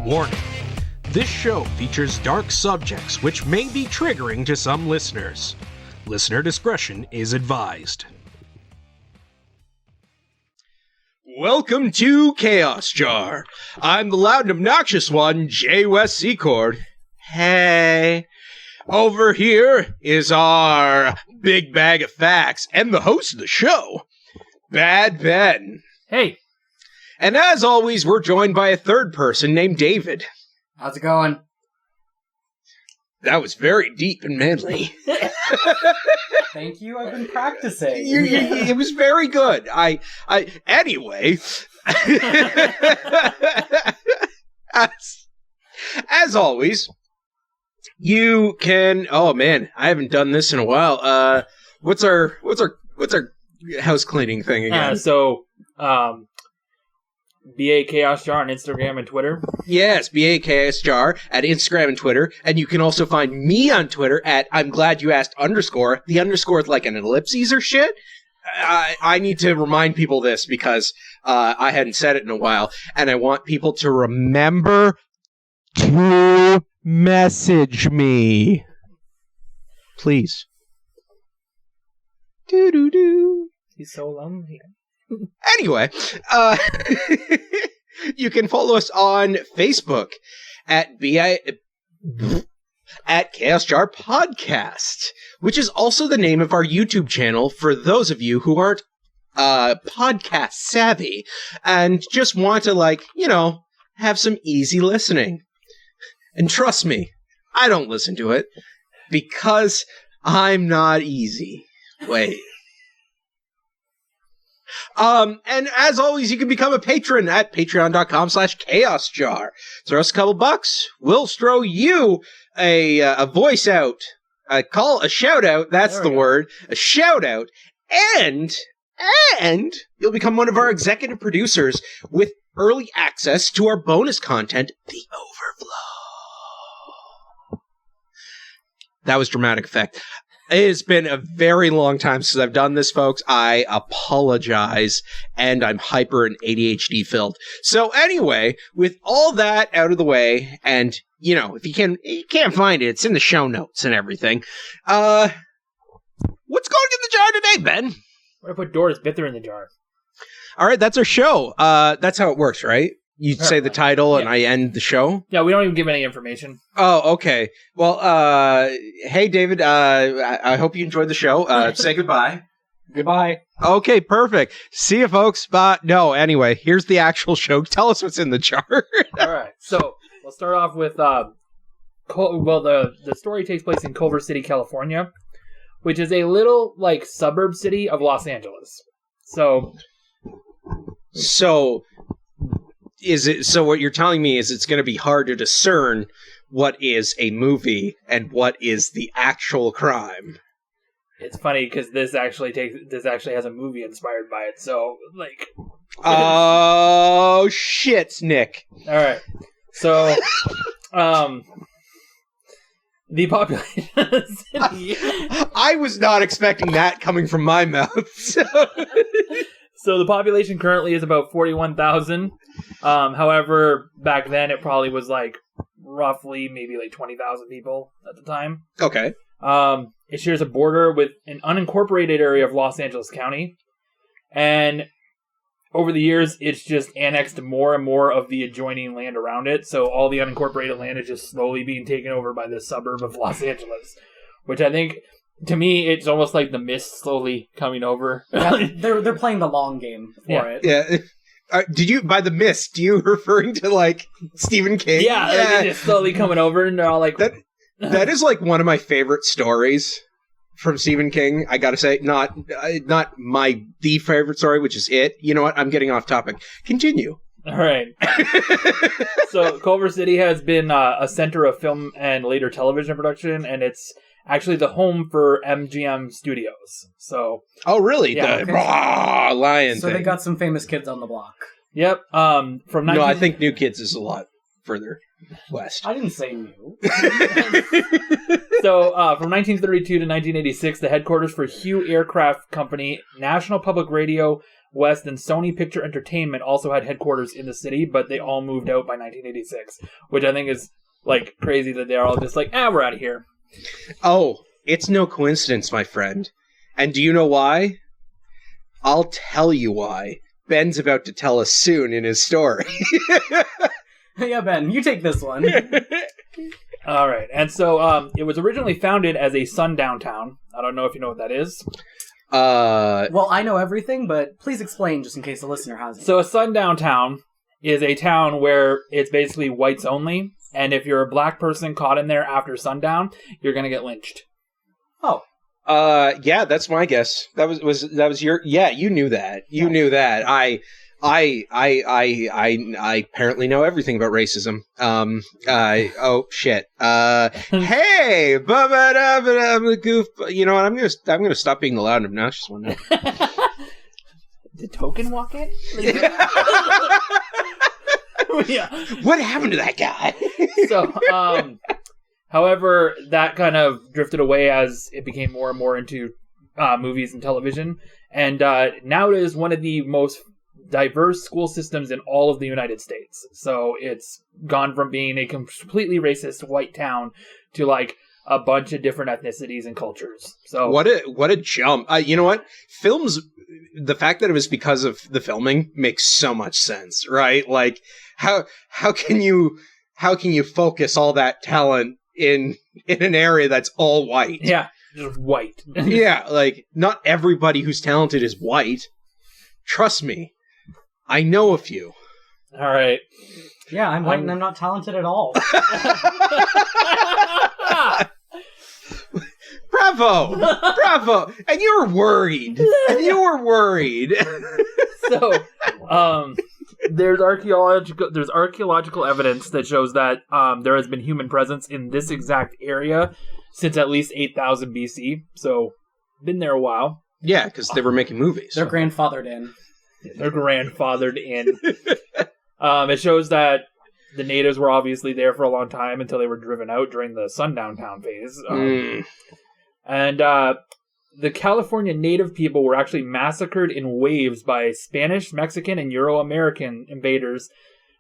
Warning. This show features dark subjects which may be triggering to some listeners. Listener discretion is advised. Welcome to Chaos Jar. I'm the loud and obnoxious one, J. West Secord. Hey. Over here is our big bag of facts and the host of the show, Bad Ben. Hey. And as always, we're joined by a third person named David. How's it going? That was very deep and manly. Thank you. I've been practicing. It was very good. Anyway. as always, you can. Oh man, I haven't done this in a while. What's our house cleaning thing again? BA Chaos Jar on Instagram and Twitter. Yes, BA Chaos Jar at Instagram and Twitter. And you can also find me on Twitter at I'm glad you asked _. The underscore is like an ellipses or shit. I need to remind people this because I hadn't said it in a while. And I want people to remember to message me. Please. Doo-doo-doo. He's so lonely. Anyway, you can follow us on Facebook at Chaos Jar Podcast, which is also the name of our YouTube channel for those of you who aren't podcast savvy and just want to, have some easy listening. And trust me, I don't listen to it because I'm not easy. Wait. And as always, you can become a patron at patreon.com/chaosjar. Throw us a couple bucks. We'll throw you a voice out, a shout out. That's the word. A shout out. And you'll become one of our executive producers with early access to our bonus content, The Overflow. That was dramatic effect. It has been a very long time since I've done this, folks. I apologize, and I'm hyper and ADHD filled. So anyway, with all that out of the way, and, if you can't find it, it's in the show notes and everything. What's going in the jar today, Ben? We're going to put Doris Bither in the jar. All right, that's our show. That's how it works, right? You say the title and I end the show? Yeah, we don't even give any information. Oh, okay. Well, hey, David, I hope you enjoyed the show. Say goodbye. Goodbye. Okay, perfect. See you, folks. No, anyway, here's the actual show. Tell us what's in the jar. All right. So, we'll start off with, the story takes place in Culver City, California, which is a little, suburb city of Los Angeles. So what you're telling me is it's going to be hard to discern what is a movie and what is the actual crime. It's funny because this actually has a movie inspired by it. So oh shit, Nick. All right. So the population of the city. I was not expecting that coming from my mouth. So the population currently is about 41,000. However, back then it probably was roughly maybe 20,000 people at the time. Okay. It shares a border with an unincorporated area of Los Angeles County. And over the years, it's just annexed more and more of the adjoining land around it. So all the unincorporated land is just slowly being taken over by this suburb of Los Angeles, which I think, to me, it's almost like The Mist slowly coming over. Yeah, they're playing the long game for it. Yeah. Did you, by The Mist, you referring to Stephen King? Yeah. They're just slowly coming over, and they're all like that is one of my favorite stories from Stephen King. I gotta say, not the favorite story, which is it. You know what? I'm getting off topic. Continue. All right. So Culver City has been a center of film and later television production, and it's actually the home for MGM Studios. So. Oh, really? Yeah, the lion. So thing. they got some famous kids on the block. Yep. No, I think New Kids is a lot further west. I didn't say new. So, from 1932 to 1986, the headquarters for Hugh Aircraft Company, National Public Radio, West, and Sony Picture Entertainment also had headquarters in the city, but they all moved out by 1986, which I think is like crazy that they're all just like, we're out of here. Oh, it's no coincidence, my friend. And do you know why? I'll tell you why. Ben's about to tell us soon in his story. Yeah, Ben, you take this one. All right. And so it was originally founded as a sundown town. I don't know if you know what that is. Well, I know everything, but please explain just in case the listener hasn't. So a sundown town is a town where it's basically whites only. And if you're a black person caught in there after sundown, you're going to get lynched. Oh. Yeah, that's my guess. That was your, yeah, you knew that. You knew that. I apparently know everything about racism. Oh shit. Hey, I'm a goof. You know what? I'm gonna stop being the loud and obnoxious one now. Did Token walk in? Yeah. What happened to that guy? So, however, that kind of drifted away as it became more and more into movies and television, and now it is one of the most diverse school systems in all of the United States. So it's gone from being a completely racist white town to like a bunch of different ethnicities and cultures. So what a jump! You know what? Films. The fact that it was because of the filming makes so much sense, right? Like how can you focus all that talent in an area that's all white? Yeah, just white. Yeah, like not everybody who's talented is white. Trust me. I know a few. All right. Yeah, I'm white and I'm not talented at all. Bravo! Bravo! And you were worried. So, there's archaeological evidence that shows that there has been human presence in this exact area since at least 8,000 BC. So, been there a while. Yeah, because they were making movies. They're grandfathered in. They're grandfathered in. It shows that the natives were obviously there for a long time until they were driven out during the sundown town phase. And the California native people were actually massacred in waves by Spanish, Mexican, and Euro-American invaders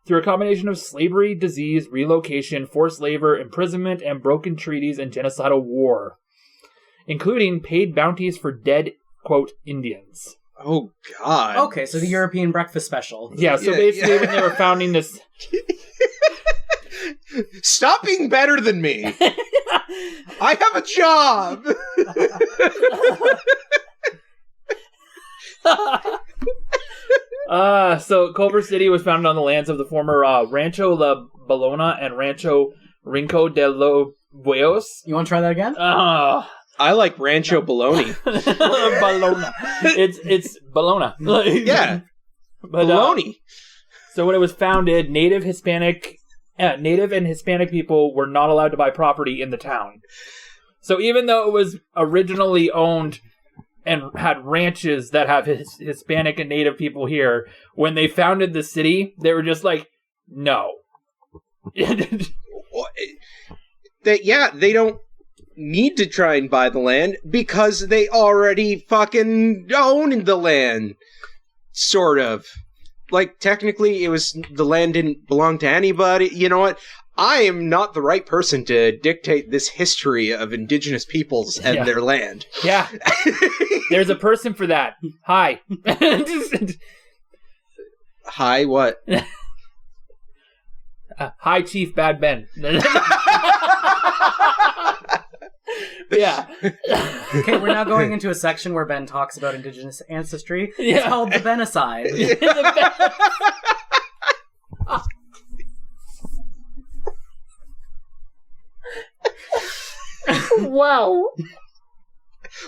through a combination of slavery, disease, relocation, forced labor, imprisonment, and broken treaties and genocidal war, including paid bounties for dead, quote, Indians. Oh, God. Okay, so the European breakfast special. Yeah, so basically when they were founding this... Stop being better than me. I have a job. So Culver City was founded on the lands of the former Rancho La Bolona and Rancho Rincon de los Bueyos. You want to try that again? I like Rancho Bologna. Bologna. It's Bologna. Yeah. But, Bologna. So when it was founded, Native and Hispanic people were not allowed to buy property in the town. So even though it was originally owned and had ranches that have Hispanic and Native people here, when they founded the city, they were just like, no. They don't need to try and buy the land because they already fucking own the land. Sort of. Like, technically, the land didn't belong to anybody. You know what? I am not the right person to dictate this history of indigenous peoples and their land. Yeah. There's a person for that. Hi. Hi, what? Hi, Chief Bad Ben. Yeah. Okay, we're now going into a section where Ben talks about indigenous ancestry. Yeah. It's called the Benocide. Wow.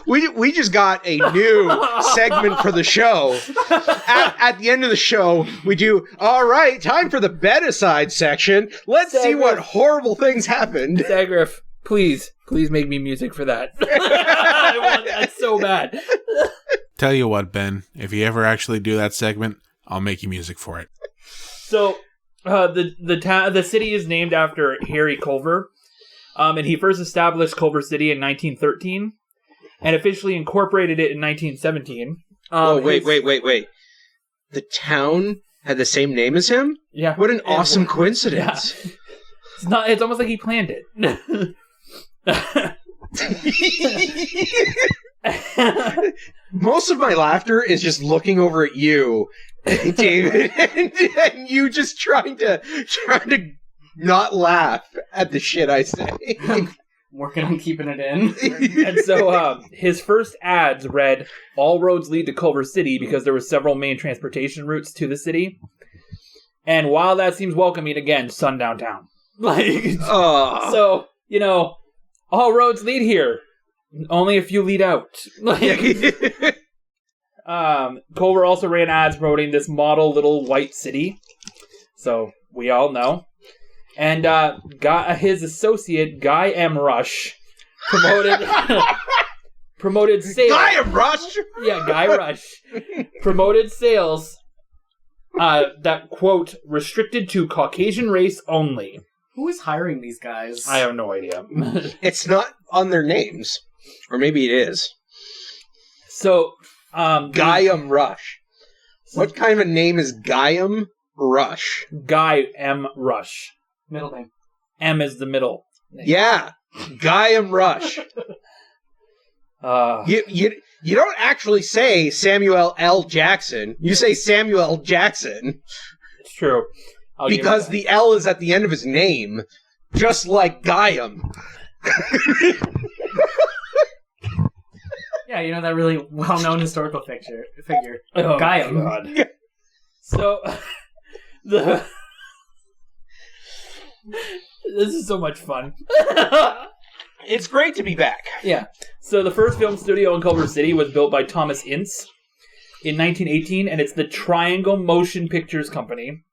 We just got a new segment for the show. At the end of the show, we do, all right, time for the Benocide section. Let's see what horrible things happened. Sagriff, please make me music for that. I want that so bad. Tell you what, Ben, if you ever actually do that segment, I'll make you music for it. So, the city is named after Harry Culver, and he first established Culver City in 1913, and officially incorporated it in 1917. Wait. the town had the same name as him? Yeah. What an awesome coincidence. Yeah. It's almost like he planned it. Most of my laughter is just looking over at you, David, and you just trying to not laugh at the shit I say. Working on keeping it in. And so his first ads read, "All roads lead to Culver City," because there were several main transportation routes to the city. And while that seems welcoming, again, sundown town. So, all roads lead here. Only a few lead out. Culver also ran ads promoting this model little white city. So, we all know. And his associate, Guy M. Rush, promoted sales. Guy M. Rush? Yeah, Guy Rush. Promoted sales that, quote, restricted to Caucasian race only. Who is hiring these guys? I have no idea. It's not on their names. Or maybe it is. So, Guy M. Rush. What kind of a name is Guy M. Rush? Guy M. Rush. Middle name. M is the middle name. Yeah, Guy M. Rush. You don't actually say Samuel L. Jackson. You say Samuel Jackson. It's true. Because the L is at the end of his name, just like Guyam. Yeah, that really well-known historical figure. Oh, Guyam. God. So, this is so much fun. It's great to be back. Yeah. So the first film studio in Culver City was built by Thomas Ince in 1918, and it's the Triangle Motion Pictures Company.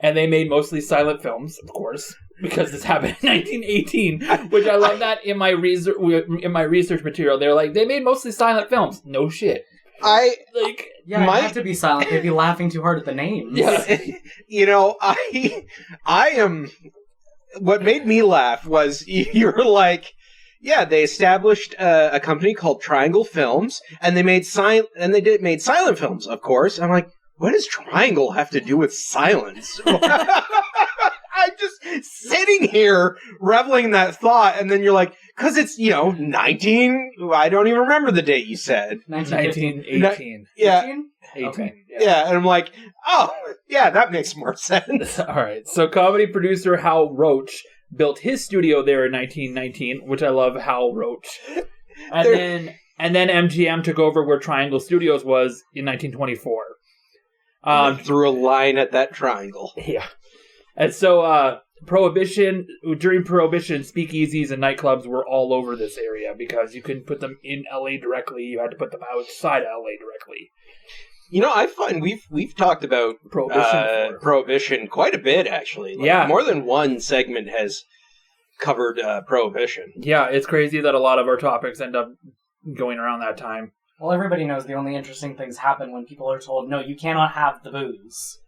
And they made mostly silent films, of course, because this happened in 1918, which I love that in my research material. They're like, they made mostly silent films. No shit. It had to be silent. They'd be laughing too hard at the names. Yeah. I am... What made me laugh was you were like, yeah, they established a company called Triangle Films, and they made made silent films, of course. I'm like, what does triangle have to do with silence? I'm just sitting here reveling in that thought, and then you're like, because it's, 19... I don't even remember the date you said. 1918. Yeah. 18. Okay. Yeah, and I'm like, oh, yeah, that makes more sense. All right. So comedy producer Hal Roach built his studio there in 1919, which I love, Hal Roach. And then MGM took over where Triangle Studios was in 1924. Threw a line at that triangle. Yeah. And so during Prohibition, speakeasies and nightclubs were all over this area because you couldn't put them in LA directly. You had to put them outside of LA directly. I find we've talked about Prohibition quite a bit, actually. Yeah. More than one segment has covered Prohibition. Yeah, it's crazy that a lot of our topics end up going around that time. Well, everybody knows the only interesting things happen when people are told, no, you cannot have the booze.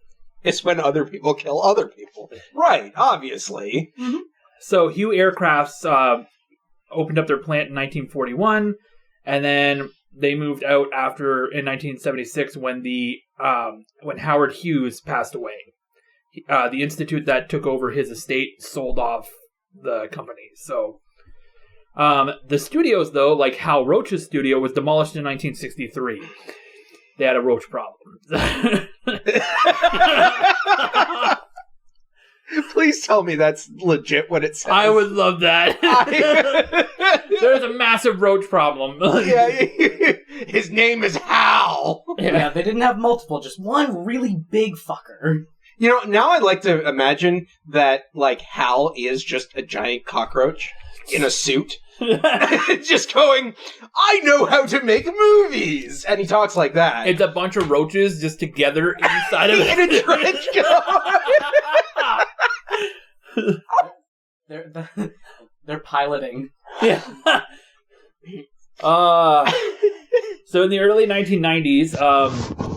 It's when other people kill other people. Right, obviously. Mm-hmm. So Hugh Aircrafts opened up their plant in 1941, and then they moved out in 1976 when when Howard Hughes passed away. The institute that took over his estate sold off the company. So the studios, though, like Hal Roach's studio, was demolished in 1963. They had a roach problem. Please tell me that's legit what it says. I would love that. There's a massive roach problem. Yeah, his name is Hal. Yeah, they didn't have multiple, just one really big fucker. Now I'd like to imagine that, Hal is just a giant cockroach in a suit. Just going, I know how to make movies! And he talks like that. It's a bunch of roaches just together inside of in a trench coat. They're piloting. Yeah. So in the early 1990s,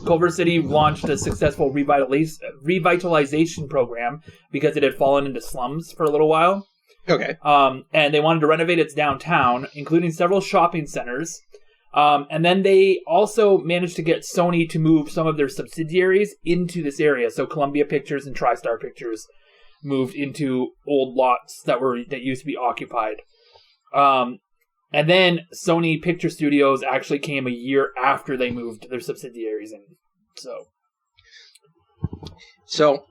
Culver City launched a successful revitalization program because it had fallen into slums for a little while. Okay. And they wanted to renovate its downtown, including several shopping centers, And then they also managed to get Sony to move some of their subsidiaries into this area. So Columbia Pictures and TriStar Pictures moved into old lots that used to be occupied. And then Sony Picture Studios actually came a year after they moved their subsidiaries in. So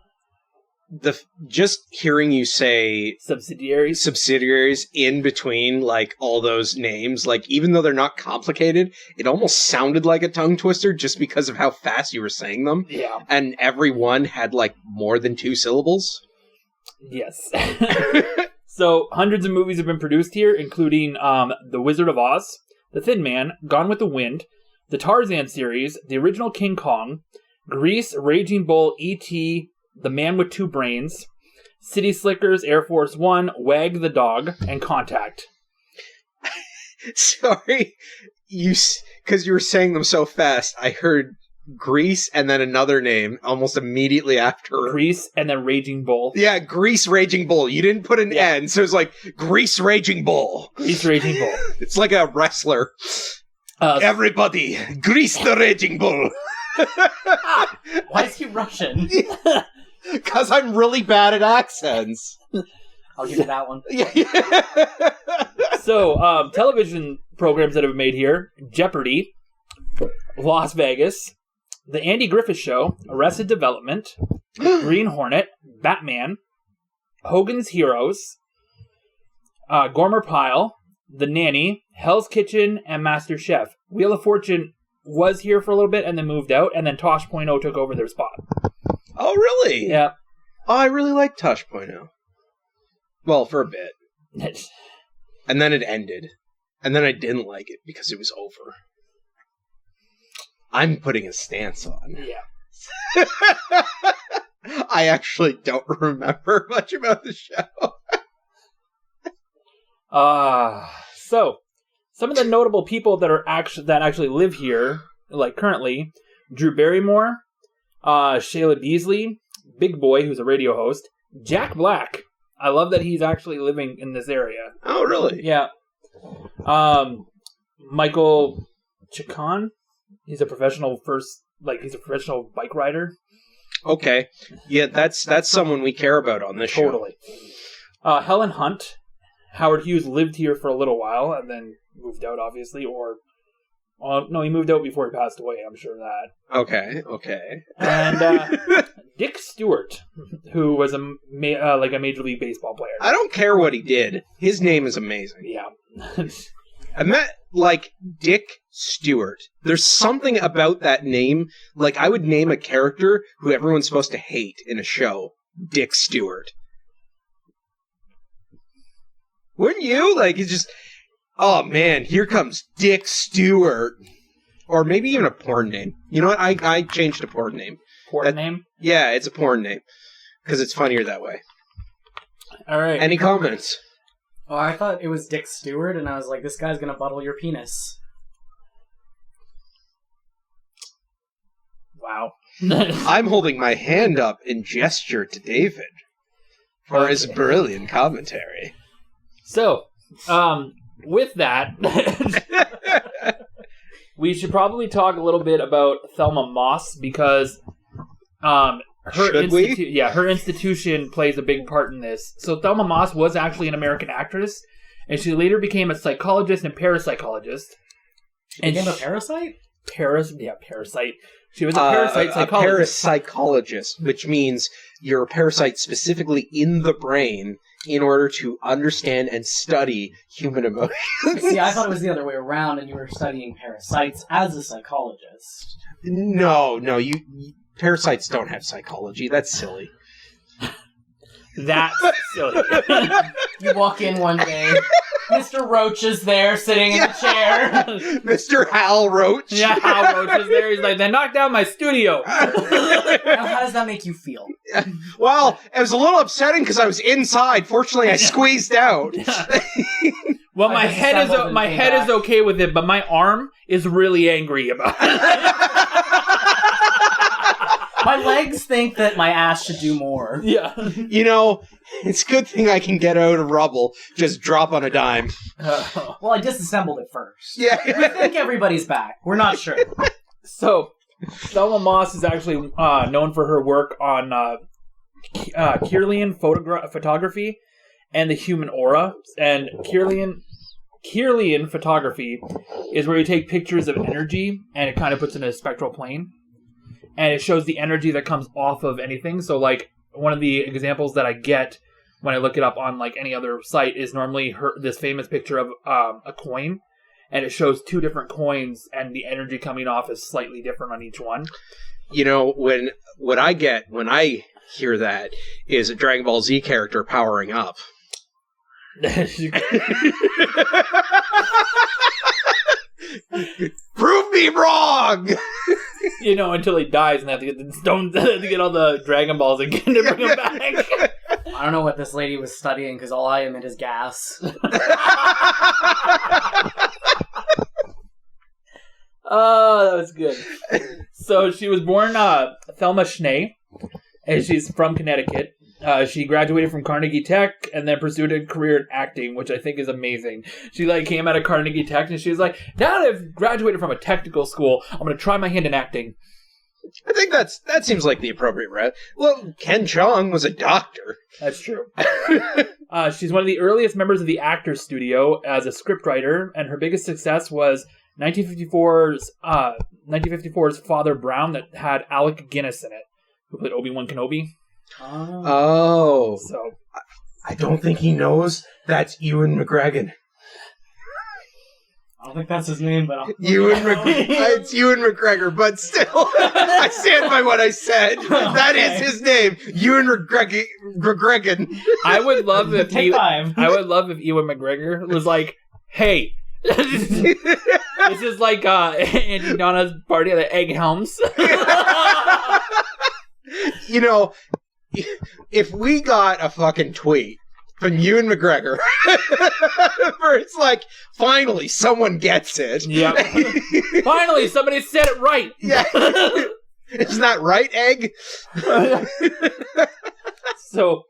just hearing you say subsidiaries in between like all those names, like even though they're not complicated, it almost sounded like a tongue twister just because of how fast you were saying them. Yeah. And every one had like more than 2 syllables. Yes. So hundreds of movies have been produced here, including The Wizard of Oz, The Thin Man, Gone with the Wind, the Tarzan series, the original King Kong, Grease, Raging Bull, E.T., The Man with Two Brains, City Slickers, Air Force One, Wag the Dog, and Contact. Sorry, because you were saying them so fast, I heard Grease and then another name almost immediately after. Grease and then Raging Bull. Yeah, Grease Raging Bull. You didn't put an N, so it's like Grease Raging Bull. Grease Raging Bull. It's like a wrestler. Everybody, Grease the Raging Bull. Why is he Russian? Because I'm really bad at accents. I'll give you that one. So, television programs that have been made here: Jeopardy, Las Vegas, The Andy Griffith Show, Arrested Development, Green Hornet, Batman, Hogan's Heroes, Gomer Pyle, The Nanny, Hell's Kitchen, and Master Chef. Wheel of Fortune was here for a little bit and then moved out, and then Tosh.0 took over their spot. Oh, really? Yeah. Oh, I really like Tosh.0. Well, for a bit. And then it ended. And then I didn't like it because it was over. I'm putting a stance on. Yeah. I actually don't remember much about the show. So some of the notable people that actually live here, like currently, Drew Barrymore, Shayla Beasley, Big Boy, who's a radio host, Jack Black. I love that he's actually living in this area. Oh, really? Yeah. Michael Chacon. He's a professional bike rider. Okay. Yeah, that's someone we care about on this show. Totally. Helen Hunt. Howard Hughes lived here for a little while and then moved out, obviously, no, he moved out before he passed away, I'm sure of that. Okay. And Dick Stewart, who was a Major League Baseball player. I don't care what he did. His name is amazing. Yeah. I met, Dick Stewart. There's something about that name. I would name a character who everyone's supposed to hate in a show. Dick Stewart. Wouldn't you? It's just, oh man, here comes Dick Stewart. Or maybe even a porn name. You know what? I changed a porn name. Name? Yeah, it's a porn name. Because it's funnier that way. All right. Any comments? Oh, I thought it was Dick Stewart, and I was like, this guy's gonna bottle your penis. Wow. I'm holding my hand up in gesture to David for his brilliant commentary. So, with that, we should probably talk a little bit about Thelma Moss because her institution plays a big part in this. So Thelma Moss was actually an American actress, and she later became a psychologist and parapsychologist. She became a parasite? Parasite. She was a parasite psychologist. A parapsychologist, which means you're a parasite specifically in the brain in order to understand and study human emotions. See, I thought it was the other way around, and you were studying parasites as a psychologist. No, parasites don't have psychology. That's silly. That's silly. You walk in one day, Mr. Roach is there sitting in the chair. Mr. Hal Roach. Yeah, Hal Roach is there. He's like, they knocked down my studio. Now, how does that make you feel? Well, it was a little upsetting because I was inside. Fortunately, I squeezed out. Well, my head is okay with it, but my arm is really angry about it. My legs think that my ass should do more. Yeah. You know, it's a good thing I can get out of rubble. Just drop on a dime. Well, I disassembled it first. Yeah. We think everybody's back. We're not sure. So, Thelma Moss is actually known for her work on Kirlian photography and the human aura. And Kirlian photography is where you take pictures of energy and it kind of puts it in a spectral plane. And it shows the energy that comes off of anything. So, like, one of the examples that I get when I look it up on, like, any other site is normally this famous picture of a coin. And it shows two different coins, and the energy coming off is slightly different on each one. You know, what I get when I hear that is a Dragon Ball Z character powering up. Prove me wrong! You know, until he dies and they have to get the stones to get all the Dragon Balls again to bring him back. I don't know what this lady was studying because all I emit is gas. Oh, that was good. So she was born Thelma Schnee, and she's from Connecticut. She graduated from Carnegie Tech and then pursued a career in acting, which I think is amazing. She came out of Carnegie Tech and she was like, now that I've graduated from a technical school, I'm going to try my hand in acting. I think that seems like the appropriate route. Well, Ken Jeong was a doctor. That's true. She's one of the earliest members of the Actors Studio as a scriptwriter, and her biggest success was 1954's Father Brown that had Alec Guinness in it, who played Obi-Wan Kenobi. Oh. So I don't think he knows that's Ewan McGregor. I don't think that's his name, but It's Ewan McGregor, but still, I stand by what I said. That is his name, Ewan McGregor. I would love if five. I would love if Ewan McGregor was like, "Hey, this is like Andy Donna's party at the Egg Helms." You know, if we got a fucking tweet from Ewan McGregor, where it's like, finally, someone gets it. Yeah. Finally, somebody said it right. Yeah. Isn't that right, Egg? So,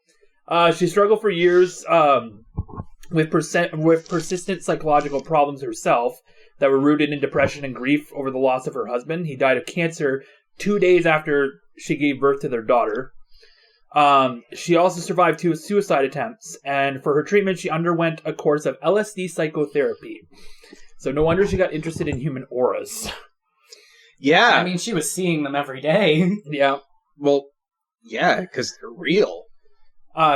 she struggled for years with persistent psychological problems herself that were rooted in depression and grief over the loss of her husband. He died of cancer 2 days after she gave birth to their daughter. She also survived 2 suicide attempts, and for her treatment, she underwent a course of LSD psychotherapy. So no wonder she got interested in human auras. Yeah. I mean, she was seeing them every day. Yeah. Well, yeah, because they're real.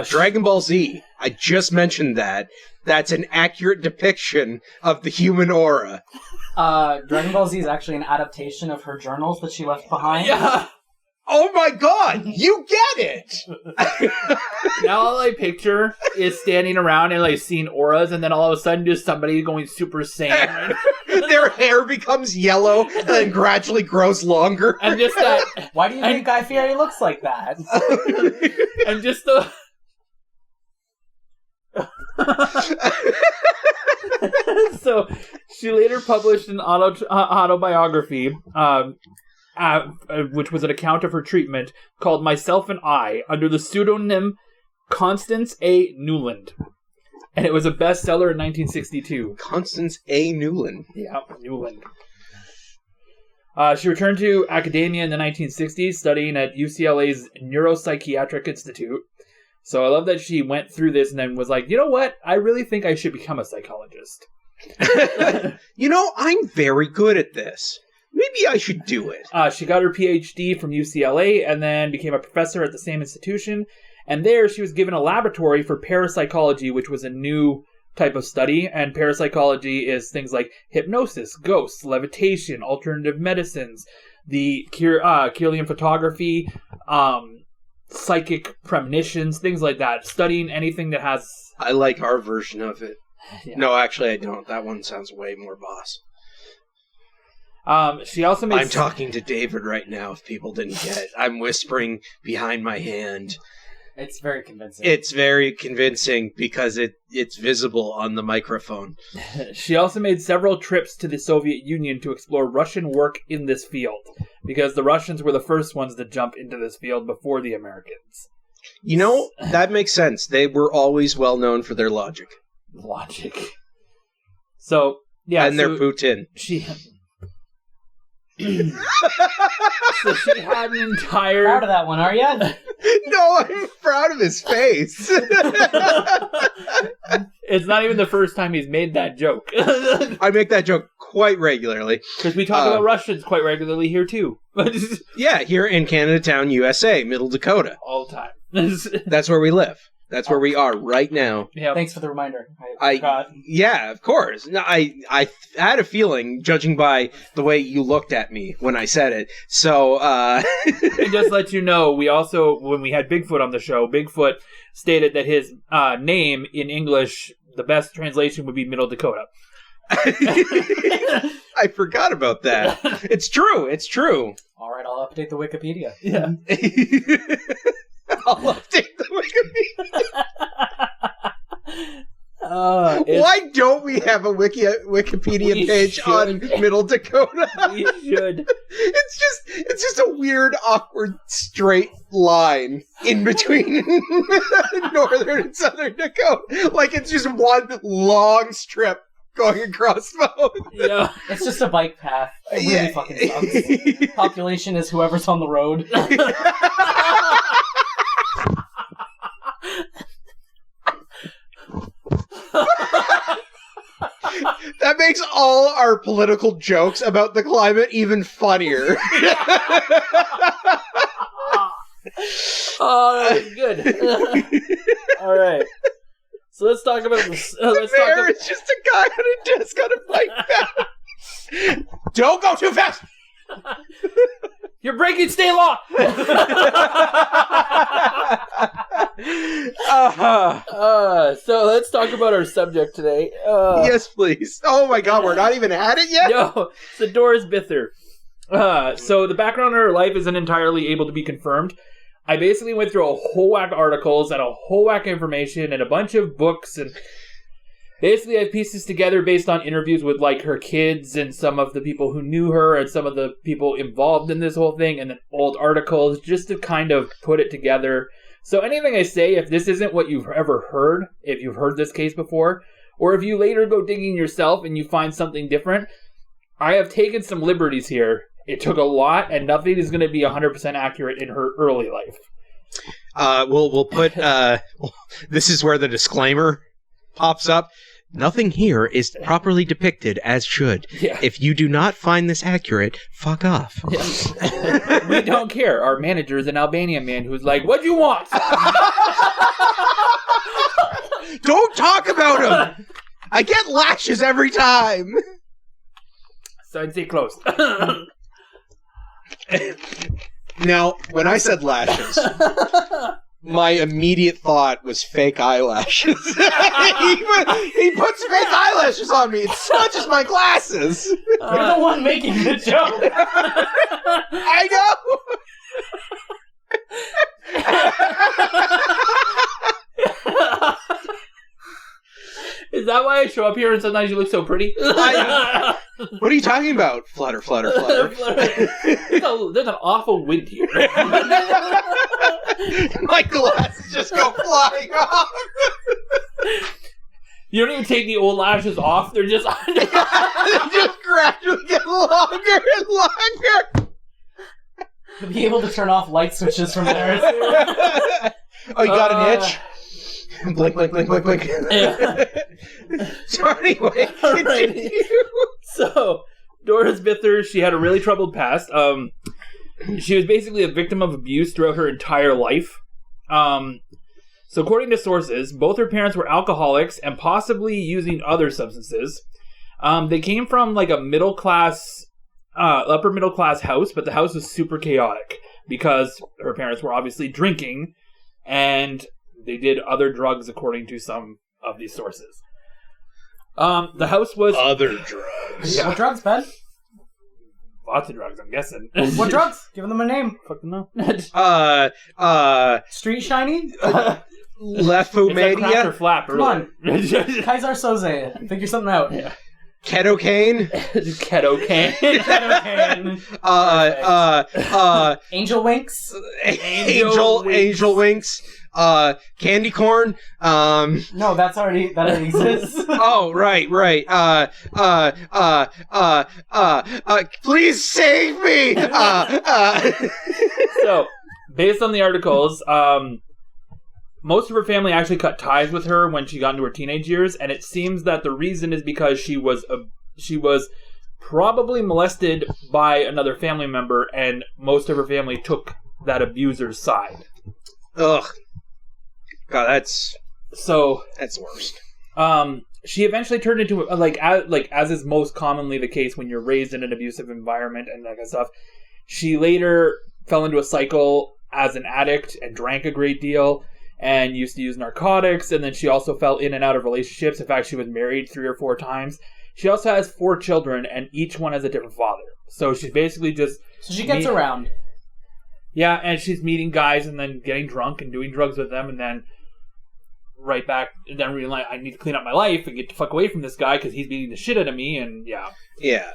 Dragon Ball Z, I just mentioned that. That's an accurate depiction of the human aura. Dragon Ball Z is actually an adaptation of her journals that she left behind. Yeah. Oh my god, you get it! Now all I picture is standing around and seeing auras, and then all of a sudden just somebody going Super Saiyan. Their hair becomes yellow and then gradually grows longer. And just that. Why do you think Guy Fieri looks like that? And just the. So she later published an autobiography, which was an account of her treatment called Myself and I, under the pseudonym Constance A. Newland. And it was a bestseller in 1962. Constance A. Newland. Yeah, Newland. She returned to academia in the 1960s, studying at UCLA's Neuropsychiatric Institute. So I love that she went through this and then was like, you know what? I really think I should become a psychologist. You know, I'm very good at this. Maybe I should do it. She got her PhD from UCLA and then became a professor at the same institution. And there she was given a laboratory for parapsychology, which was a new type of study. And parapsychology is things like hypnosis, ghosts, levitation, alternative medicines, the Kirlian photography, psychic premonitions, things like that. Studying anything that has... I like our version of it. Yeah. No, actually, I don't. That one sounds way more boss. She also made... I'm talking to David right now, if people didn't get it. I'm whispering behind my hand. It's very convincing. It's very convincing because it's visible on the microphone. She also made several trips to the Soviet Union to explore Russian work in this field, because the Russians were the first ones to jump into this field before the Americans. You know, that makes sense. They were always well known for their logic. So, yeah. And their Putin. So she had an entire... Proud of that one, are you? No, I'm proud of his face. It's not even the first time he's made that joke. I make that joke quite regularly. Because we talk about Russians quite regularly here, too. Yeah, here in Canada Town, USA, Middle Dakota. All the time. That's where we live. That's where we are right now. Yep. Thanks for the reminder. I forgot. Yeah, of course. No, I had a feeling, judging by the way you looked at me when I said it. So, And just let you know, we also, when we had Bigfoot on the show, Bigfoot stated that his name in English, the best translation would be Middle Dakota. I forgot about that. It's true. It's true. All right, I'll update the Wikipedia. Yeah. I'll update the Wikipedia. Why don't we have a Wikipedia page on Middle Dakota? We should. It's just a weird, awkward, straight line in between northern and southern Dakota. Like it's just one long strip going across both. Yeah. It's just a bike path. It really fucking sucks. Population is whoever's on the road. That makes all our political jokes about the climate even funnier. Oh, that was good. All right. So let's talk about this. It's just a guy on a desk on a bike path. Don't go too fast! You're breaking state law! So let's talk about our subject today. Yes, please. Oh my god, we're not even at it yet? No, so Doris Bither. So the background of her life isn't entirely able to be confirmed. I basically went through a whole whack of articles and a whole whack of information and a bunch of books, and basically I've pieced this together based on interviews with like her kids and some of the people who knew her and some of the people involved in this whole thing, and then old articles just to kind of put it together. So anything I say, if this isn't what you've ever heard, if you've heard this case before, or if you later go digging yourself and you find something different, I have taken some liberties here. It took a lot, and nothing is going to be 100% accurate in her early life. We'll put, this is where the disclaimer pops up. Nothing here is properly depicted as should. Yeah. If you do not find this accurate, fuck off. Yeah. We don't care. Our manager is an Albanian man who's like, "What do you want?" Don't talk about him! I get lashes every time! So I'd say close. Now, when I said lashes, my immediate thought was fake eyelashes. he puts fake eyelashes on me. It's not just my glasses. You're the one making the joke. I know. Is that why I show up here and sometimes you look so pretty? What are you talking about? Flutter, flutter, flutter. There's an awful wind here. My glasses just go flying off. You don't even take the old lashes off. They're just They just gradually get longer and longer. To be able to turn off light switches from there. Oh, you got an itch? Blink, blink, blink, blink, blink. Yeah. So anyway, continue. So, Doris Bither, she had a really troubled past. She was basically a victim of abuse throughout her entire life. So according to sources, both her parents were alcoholics and possibly using other substances. They came from like a middle class, upper middle class house, but the house was super chaotic because her parents were obviously drinking and they did other drugs according to some of these sources. The house was... Other drugs. Yeah. What drugs, Ben? Lots of drugs, I'm guessing. What drugs? Give them a name. Fucking no. Street Shiny? Lefumedia? Flap. Come on. Kaiser Soze. Figure something out. Yeah. Ketocane? Ketocane. Angel Winks? Angel Winks? Candy corn? No, that already exists. Oh, right. Please save me! So, based on the articles, most of her family actually cut ties with her when she got into her teenage years, and it seems that the reason is because she was probably molested by another family member, and most of her family took that abuser's side. Ugh. God, that's the worst. She eventually turned into as is most commonly the case when you're raised in an abusive environment and that kind of stuff. She later fell into a cycle as an addict and drank a great deal and used to use narcotics, and then she also fell in and out of relationships. In fact, she was married 3 or 4 times. She also has 4 children, and each one has a different father. So she's basically just... So she gets around. Yeah, and she's meeting guys and then getting drunk and doing drugs with them, and then right back, and then realize I need to clean up my life and get the fuck away from this guy because he's beating the shit out of me, and yeah. Yeah.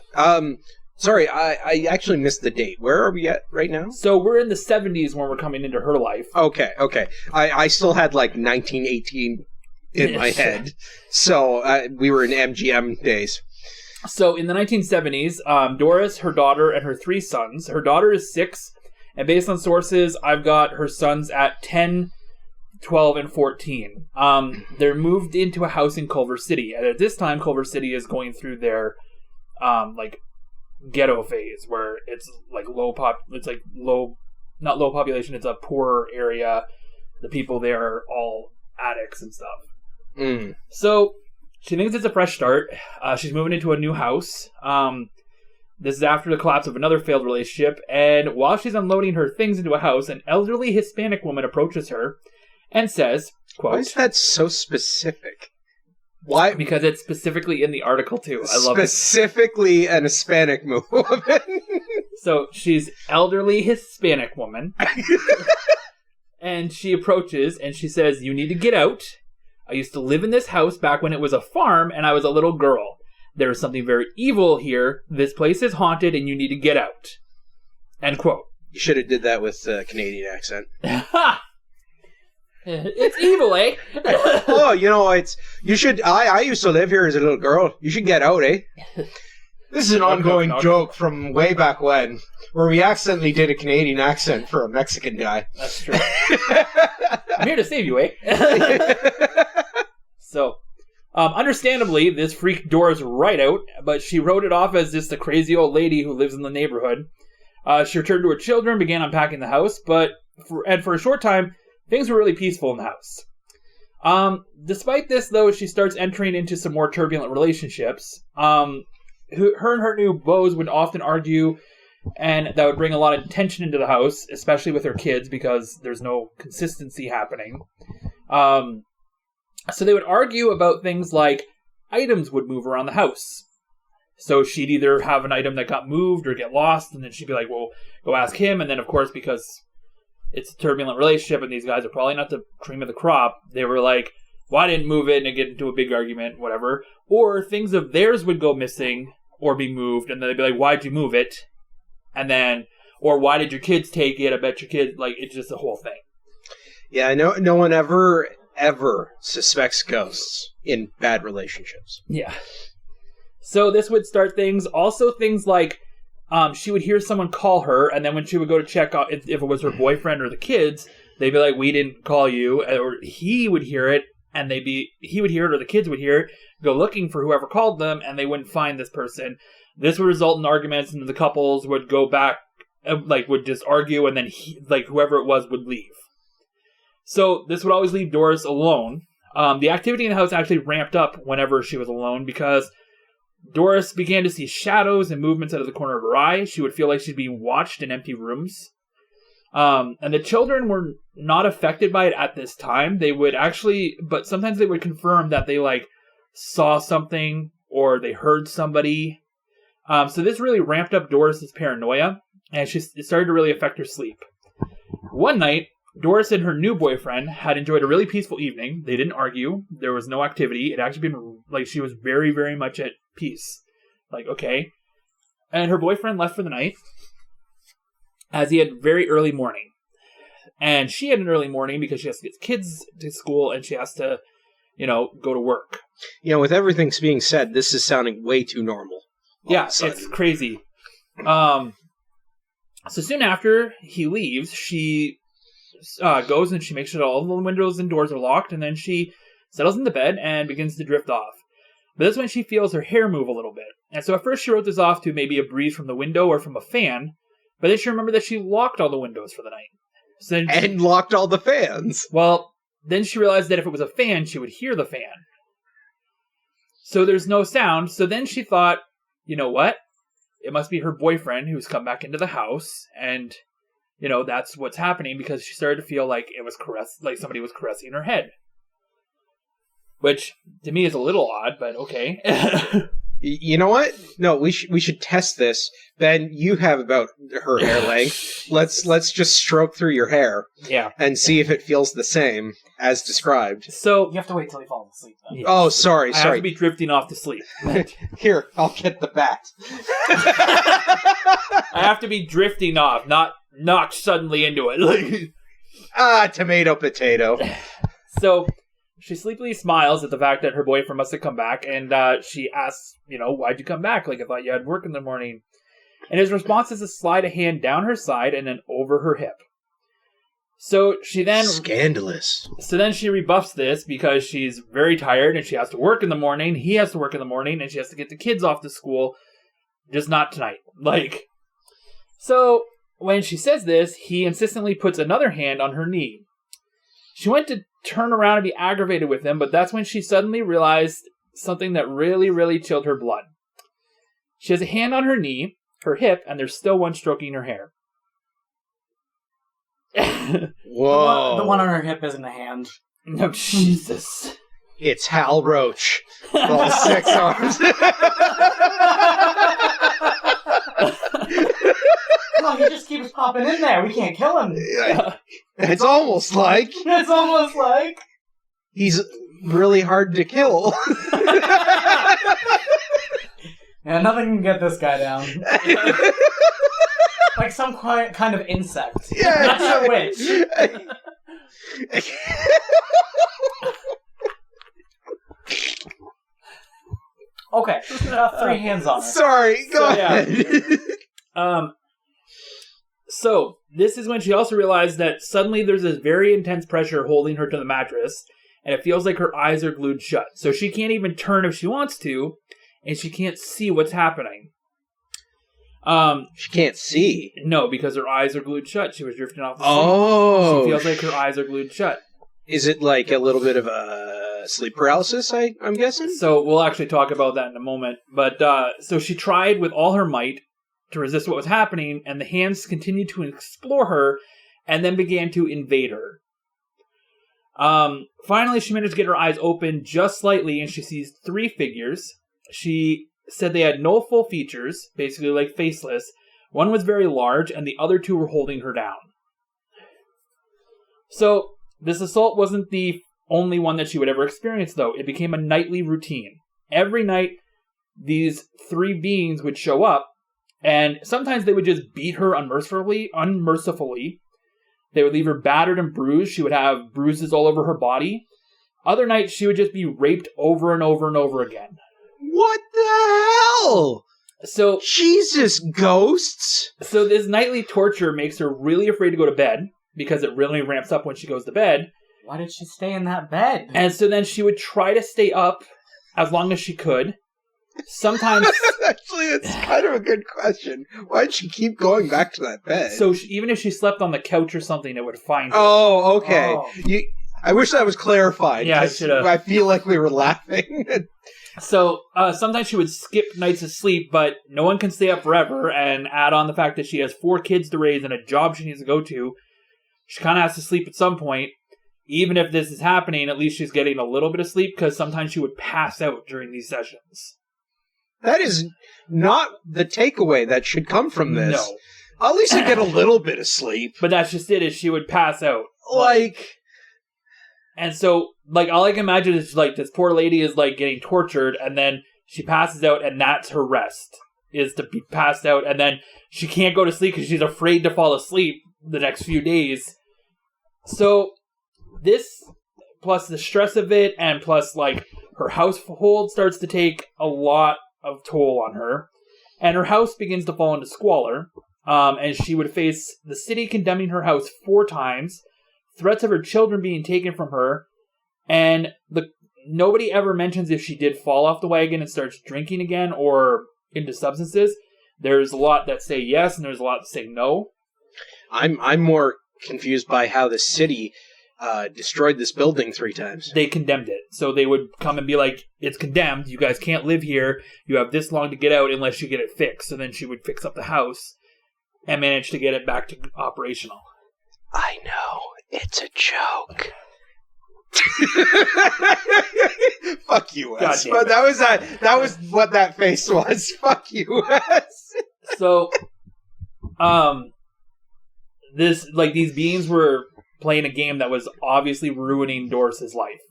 Sorry, I actually missed the date. Where are we at right now? So we're in the 70s when we're coming into her life. Okay. I still had like 1918 in my head. So we were in MGM days. So in the 1970s, Doris, her daughter, and her 3 sons. Her daughter is 6, and based on sources, I've got her sons at 10, 12, and 14. They're moved into a house in Culver City, and at this time, Culver City is going through their ghetto phase where it's like not low population, it's a poorer area. The people there are all addicts and stuff. So she thinks it's a fresh start. She's moving into a new house. This is after the collapse of another failed relationship, and while she's unloading her things into a house, an elderly Hispanic woman approaches her and says, quote, "Why is that so specific? Why? Because it's specifically in the article, too. I love it. Specifically an Hispanic woman. So, she's elderly Hispanic woman. And she approaches and she says, "You need to get out. I used to live in this house back when it was a farm and I was a little girl. There is something very evil here. This place is haunted and you need to get out." End quote. You should have did that with a Canadian accent. Ha! It's evil, eh? Oh, you should. I used to live here as a little girl. You should get out, eh? This is an ongoing joke from way back when, where we accidentally did a Canadian accent for a Mexican guy. That's true. I'm here to save you, eh? So, understandably, this freaked Doris right out, but she wrote it off as just a crazy old lady who lives in the neighborhood. She returned to her children, began unpacking the house, but for a short time, things were really peaceful in the house. Despite this, though, she starts entering into some more turbulent relationships. Her and her new beaux would often argue, and that would bring a lot of tension into the house, especially with her kids, because there's no consistency happening. So they would argue about things like items would move around the house. So she'd either have an item that got moved or get lost, and then she'd be like, well, go ask him. And then, of course, because it's a turbulent relationship and these guys are probably not the cream of the crop, they were like, well, I didn't move it, and get into a big argument, whatever. Or things of theirs would go missing or be moved, and then they'd be like, why'd you move it? And then, or why did your kids take it? I bet your kids, like, it's just a whole thing. Yeah, no one ever suspects ghosts in bad relationships. Yeah. So this would start things. Also things like, she would hear someone call her, and then when she would go to check out if it was her boyfriend or the kids, they'd be like, we didn't call you. Or he would hear it, and he would hear it, or the kids would hear it, go looking for whoever called them, and they wouldn't find this person. This would result in arguments, and the couples would go back, would just argue, and then whoever it was would leave. So this would always leave Doris alone. The activity in the house actually ramped up whenever she was alone, because Doris began to see shadows and movements out of the corner of her eye. She would feel like she'd be watched in empty rooms. And the children were not affected by it at this time. They would actually, but sometimes they would confirm that they saw something or they heard somebody. So this really ramped up Doris's paranoia, and it started to really affect her sleep. One night, Doris and her new boyfriend had enjoyed a really peaceful evening. They didn't argue. There was no activity. It actually been like she was very, very much at peace. Like, okay. And her boyfriend left for the night, as he had very early morning. And she had an early morning because she has to get kids to school and she has to, go to work. With everything being said, this is sounding way too normal. Yeah, it's crazy. So soon after he leaves, she goes and she makes sure that all the windows and doors are locked, and then she settles into bed and begins to drift off. But that's when she feels her hair move a little bit. And so at first she wrote this off to maybe a breeze from the window or from a fan, but then she remembered that she locked all the windows for the night. So and locked all the fans. Well, then she realized that if it was a fan, she would hear the fan. So there's no sound. So then she thought, you know what? It must be her boyfriend who's come back into the house, and that's what's happening, because she started to feel like it was like somebody was caressing her head, which to me is a little odd, but okay. You know what? No, we should test this. Ben, you have about her hair length. Let's just stroke through your hair, and see if it feels the same as described. So you have to wait till he falls asleep. Then. Yes. Oh, sorry. I have to be drifting off to sleep. Here, I'll get the bat. I have to be drifting off, not knocked suddenly into it. Tomato, potato. So she sleepily smiles at the fact that her boyfriend must have come back, and she asks, why'd you come back? Like, I thought you had work in the morning. And his response is to slide a hand down her side and then over her hip. So she then... Scandalous. So then she rebuffs this because she's very tired and she has to work in the morning. He has to work in the morning and she has to get the kids off to school. Just not tonight. So when she says this, he insistently puts another hand on her knee. She went to turn around and be aggravated with him, but that's when she suddenly realized something that really, really chilled her blood. She has a hand on her knee, her hip, and there's still one stroking her hair. Whoa. The one on her hip isn't a hand. No, Jesus. It's Hal Roach. All 6 arms. No, he just keeps popping in there. We can't kill him. It's almost like... It's almost like... He's really hard to kill. Yeah, nothing can get this guy down. Like some kind of insect. Yeah, not sure which. Okay, 3 hands on her. Sorry, go ahead. So this is when she also realized that suddenly there's this very intense pressure holding her to the mattress, and it feels like her eyes are glued shut. So she can't even turn if she wants to, and she can't see what's happening. She can't see. No, because her eyes are glued shut. She was drifting off the sleep. Oh. She feels like her eyes are glued shut. Is it like a little bit of a sleep paralysis, I'm guessing? So we'll actually talk about that in a moment. But so she tried with all her might to resist what was happening, and the hands continued to explore her and then began to invade her. Finally, she managed to get her eyes open just slightly, and she sees 3 figures. She said they had no full features, basically like faceless. One was very large, and the other 2 were holding her down. So this assault wasn't the only one that she would ever experience, though. It became a nightly routine. Every night, these 3 beings would show up, and sometimes they would just beat her unmercifully. They would leave her battered and bruised. She would have bruises all over her body. Other nights, she would just be raped over and over and over again. What the hell? So Jesus, ghosts! So this nightly torture makes her really afraid to go to bed, because it really ramps up when she goes to bed. Why did she stay in that bed? And so then she would try to stay up as long as she could. Sometimes... Actually, it's kind of a good question. Why'd she keep going back to that bed? So even if she slept on the couch or something, it would find her. Oh, okay. Oh. I wish that was clarified. Yeah, I should have. I feel like we were laughing. So sometimes she would skip nights of sleep, but no one can stay up forever, and add on the fact that she has 4 kids to raise and a job she needs to go to. She kind of has to sleep at some point. Even if this is happening, at least she's getting a little bit of sleep, because sometimes she would pass out during these sessions. That is not the takeaway that should come from this. No. At least you get a little bit of sleep. But that's just it, is she would pass out. Like... And so, like, all I can imagine is, like, this poor lady is, like, getting tortured, and then she passes out, and that's her rest, is to be passed out, and then she can't go to sleep because she's afraid to fall asleep the next few days. So, this, plus the stress of it, and plus, like, her household starts to take a lot of toll on her, and her house begins to fall into squalor, and she would face the city condemning her house 4 times, threats of her children being taken from her, and nobody ever mentions if she did fall off the wagon and starts drinking again or into substances. There's a lot that say yes, and there's a lot that say no. I'm more confused by how the city destroyed this building 3 times. They condemned it. So they would come and be like, it's condemned, you guys can't live here, you have this long to get out unless you get it fixed. So then she would fix up the house and manage to get it back to operational. I know. It's a joke. Fuck you, Wes. But that was what that face was. Fuck you, Wes. So, these beings were playing a game that was obviously ruining Doris's life.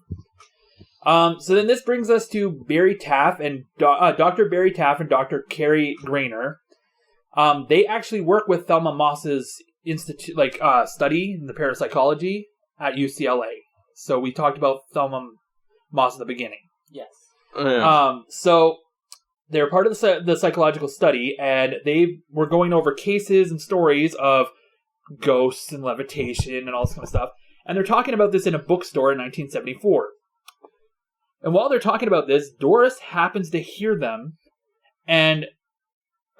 So then this brings us to Barry Taff and Dr. Barry Taff and Dr. Carrie Grainer. They actually work with Thelma Moss's study in the parapsychology at UCLA. So we talked about Thelma Moss at the beginning. Yes. So they're part of the psychological study, and they were going over cases and stories of ghosts and levitation and all this kind of stuff. And they're talking about this in a bookstore in 1974. And while they're talking about this, Doris happens to hear them and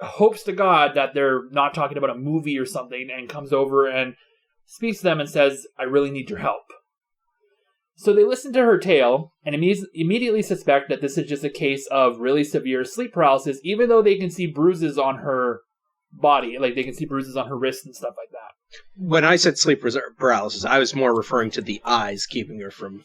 hopes to God that they're not talking about a movie or something, and comes over and speaks to them and says, I really need your help. So they listen to her tale and immediately suspect that this is just a case of really severe sleep paralysis, even though they can see bruises on her body. Like, they can see bruises on her wrists and stuff like that. When I said sleep paralysis, I was more referring to the eyes keeping her from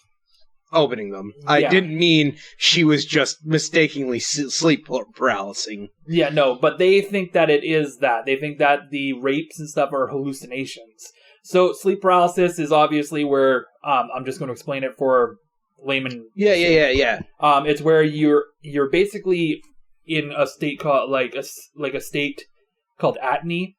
opening them. I didn't mean she was just mistakenly sleep paralysing. Yeah, no, but they think that it is that. They think that the rapes and stuff are hallucinations. So sleep paralysis is obviously where, I'm just going to explain it for layman. Yeah. It's where you're basically in a state called, like a state called atony,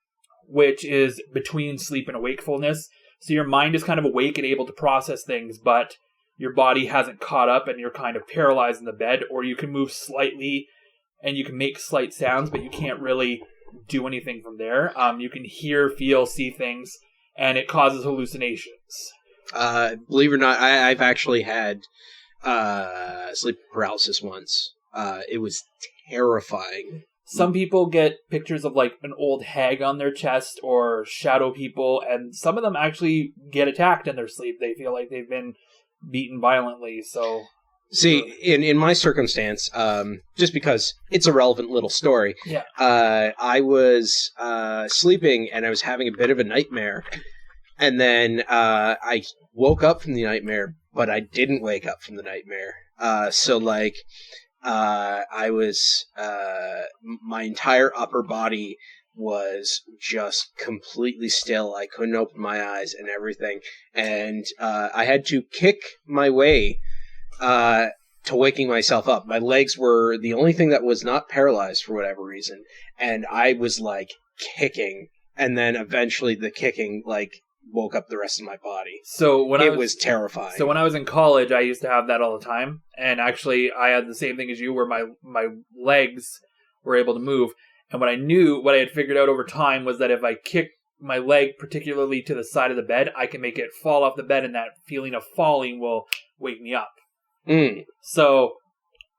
which is between sleep and wakefulness. So your mind is kind of awake and able to process things, but your body hasn't caught up and you're kind of paralyzed in the bed, or you can move slightly and you can make slight sounds, but you can't really do anything from there. You can hear, feel, see things, and it causes hallucinations. Believe it or not, I've actually had sleep paralysis once. It was terrifying. Some people get pictures of, like, an old hag on their chest or shadow people, and some of them actually get attacked in their sleep. They feel like they've been beaten violently, so... See, in my circumstance, just because it's a relevant little story, I was sleeping and I was having a bit of a nightmare, and then I woke up from the nightmare, but I didn't wake up from the nightmare. I was, my entire upper body was just completely still. I couldn't open my eyes and everything. And I had to kick my way to waking myself up. My legs were the only thing that was not paralyzed for whatever reason. And I was, like, kicking. And then eventually the kicking, like, woke up the rest of my body. So it was terrifying. So when I was in college, I used to have that all the time. And actually, I had the same thing as you, where my legs were able to move. And what I had figured out over time was that if I kick my leg particularly to the side of the bed, I can make it fall off the bed, and that feeling of falling will wake me up. So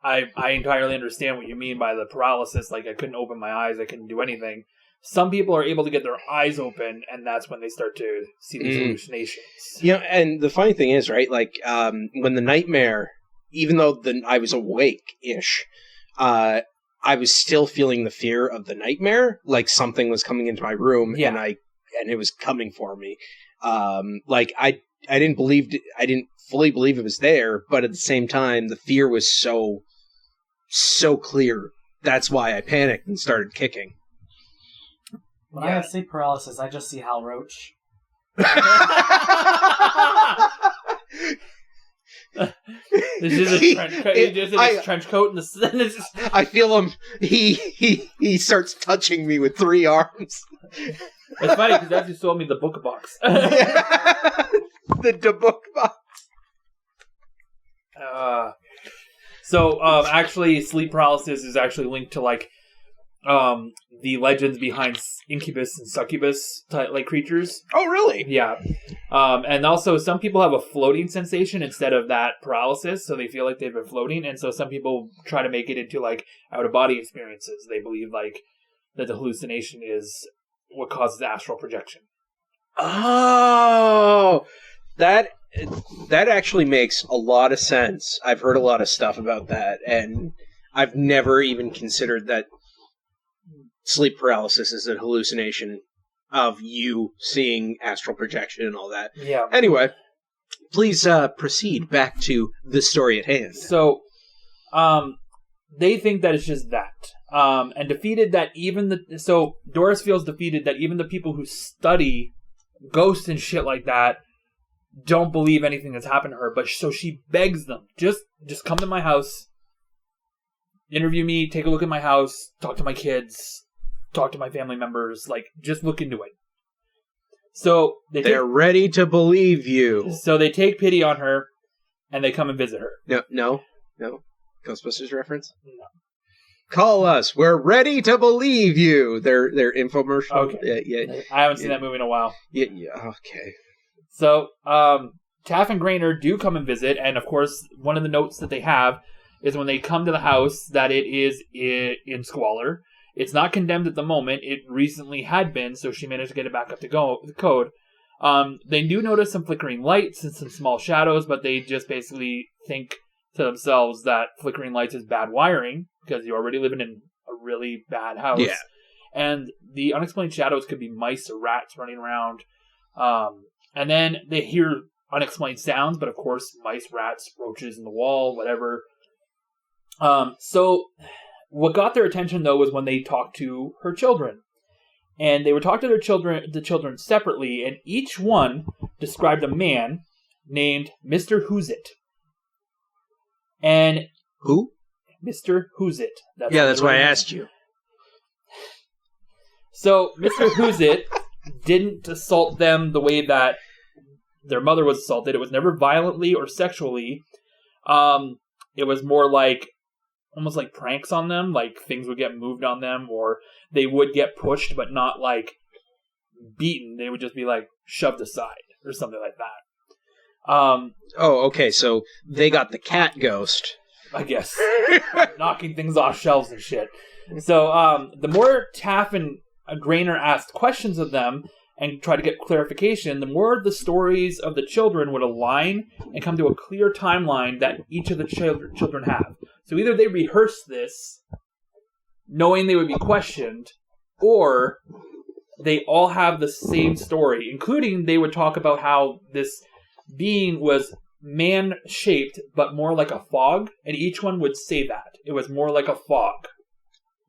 I entirely understand what you mean by the paralysis. Like, I couldn't open my eyes, I couldn't do anything. Some people are able to get their eyes open, and that's when they start to see these hallucinations. You know, and the funny thing is, right, like, when the nightmare, even though I was awake-ish, I was still feeling the fear of the nightmare, like something was coming into my room, and it was coming for me. I didn't fully believe it was there, but at the same time, the fear was so clear that's why I panicked and started kicking. When I have sleep paralysis, I just see Hal Roach. This is a trench coat. He just in his trench coat, and it's just... I feel him. He starts touching me with 3 arms. It's funny because that's who sold me the book box. The book box. Actually, sleep paralysis is actually linked to like the legends behind incubus and succubus type like creatures. Oh, really? Yeah. And also some people have a floating sensation instead of that paralysis, so they feel like they've been floating, and so some people try to make it into like out of body experiences. They believe like that the hallucination is what causes astral projection. Oh, that actually makes a lot of sense. I've heard a lot of stuff about that, and I've never even considered that sleep paralysis is a hallucination of you seeing astral projection and all that. Yeah. Anyway, please proceed back to the story at hand. So, they think that it's just that. And defeated that so Doris feels defeated that even the people who study ghosts and shit like that don't believe anything that's happened to her. But so she begs them, just come to my house, interview me, take a look at my house, talk to my kids, talk to my family members, like, just look into it. So they're ready to believe you. So they take pity on her, and they come and visit her. No. Ghostbusters reference? No. Call us. We're ready to believe you. Their infomercial. Okay. Yeah. I haven't seen that movie in a while. Yeah. Okay. So, Taff and Grainer do come and visit, and of course, one of the notes that they have is when they come to the house that it is in squalor. It's not condemned at the moment. It recently had been, so she managed to get it back up to code. They do notice some flickering lights and some small shadows, but they just basically think to themselves that flickering lights is bad wiring, because you're already living in a really bad house. Yeah. And the unexplained shadows could be mice or rats running around. And then they hear unexplained sounds, but of course, mice, rats, roaches in the wall, whatever. So what got their attention, though, was when they talked to her children. And they would talk to the children separately, and each one described a man named Mr. Who's-It. And who? Mr. Who's-It. That's why I asked you. So Mr. Who's-It didn't assault them the way that their mother was assaulted. It was never violently or sexually. It was more like almost like pranks on them, like things would get moved on them, or they would get pushed, but not like beaten. They would just be like shoved aside or something like that. Okay, so they got the cat ghost, I guess, knocking things off shelves and shit. So the more Taff and Grainer asked questions of them and tried to get clarification, the more the stories of the children would align and come to a clear timeline that each of the children have. So either they rehearsed this, knowing they would be questioned, or they all have the same story, including they would talk about how this being was man-shaped, but more like a fog, and each one would say that. It was more like a fog.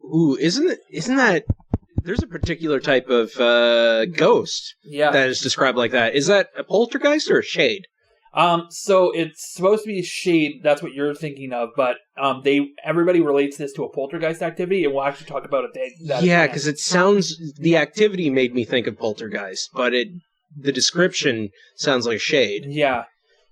Ooh, isn't that... There's a particular type of ghost that is described like that. Is that a poltergeist or a shade? So it's supposed to be a shade. That's what you're thinking of, but everybody relates this to a poltergeist activity, and we'll actually talk about it. Yeah, because it sounds... The activity made me think of poltergeist, but the description sounds like a shade. Yeah.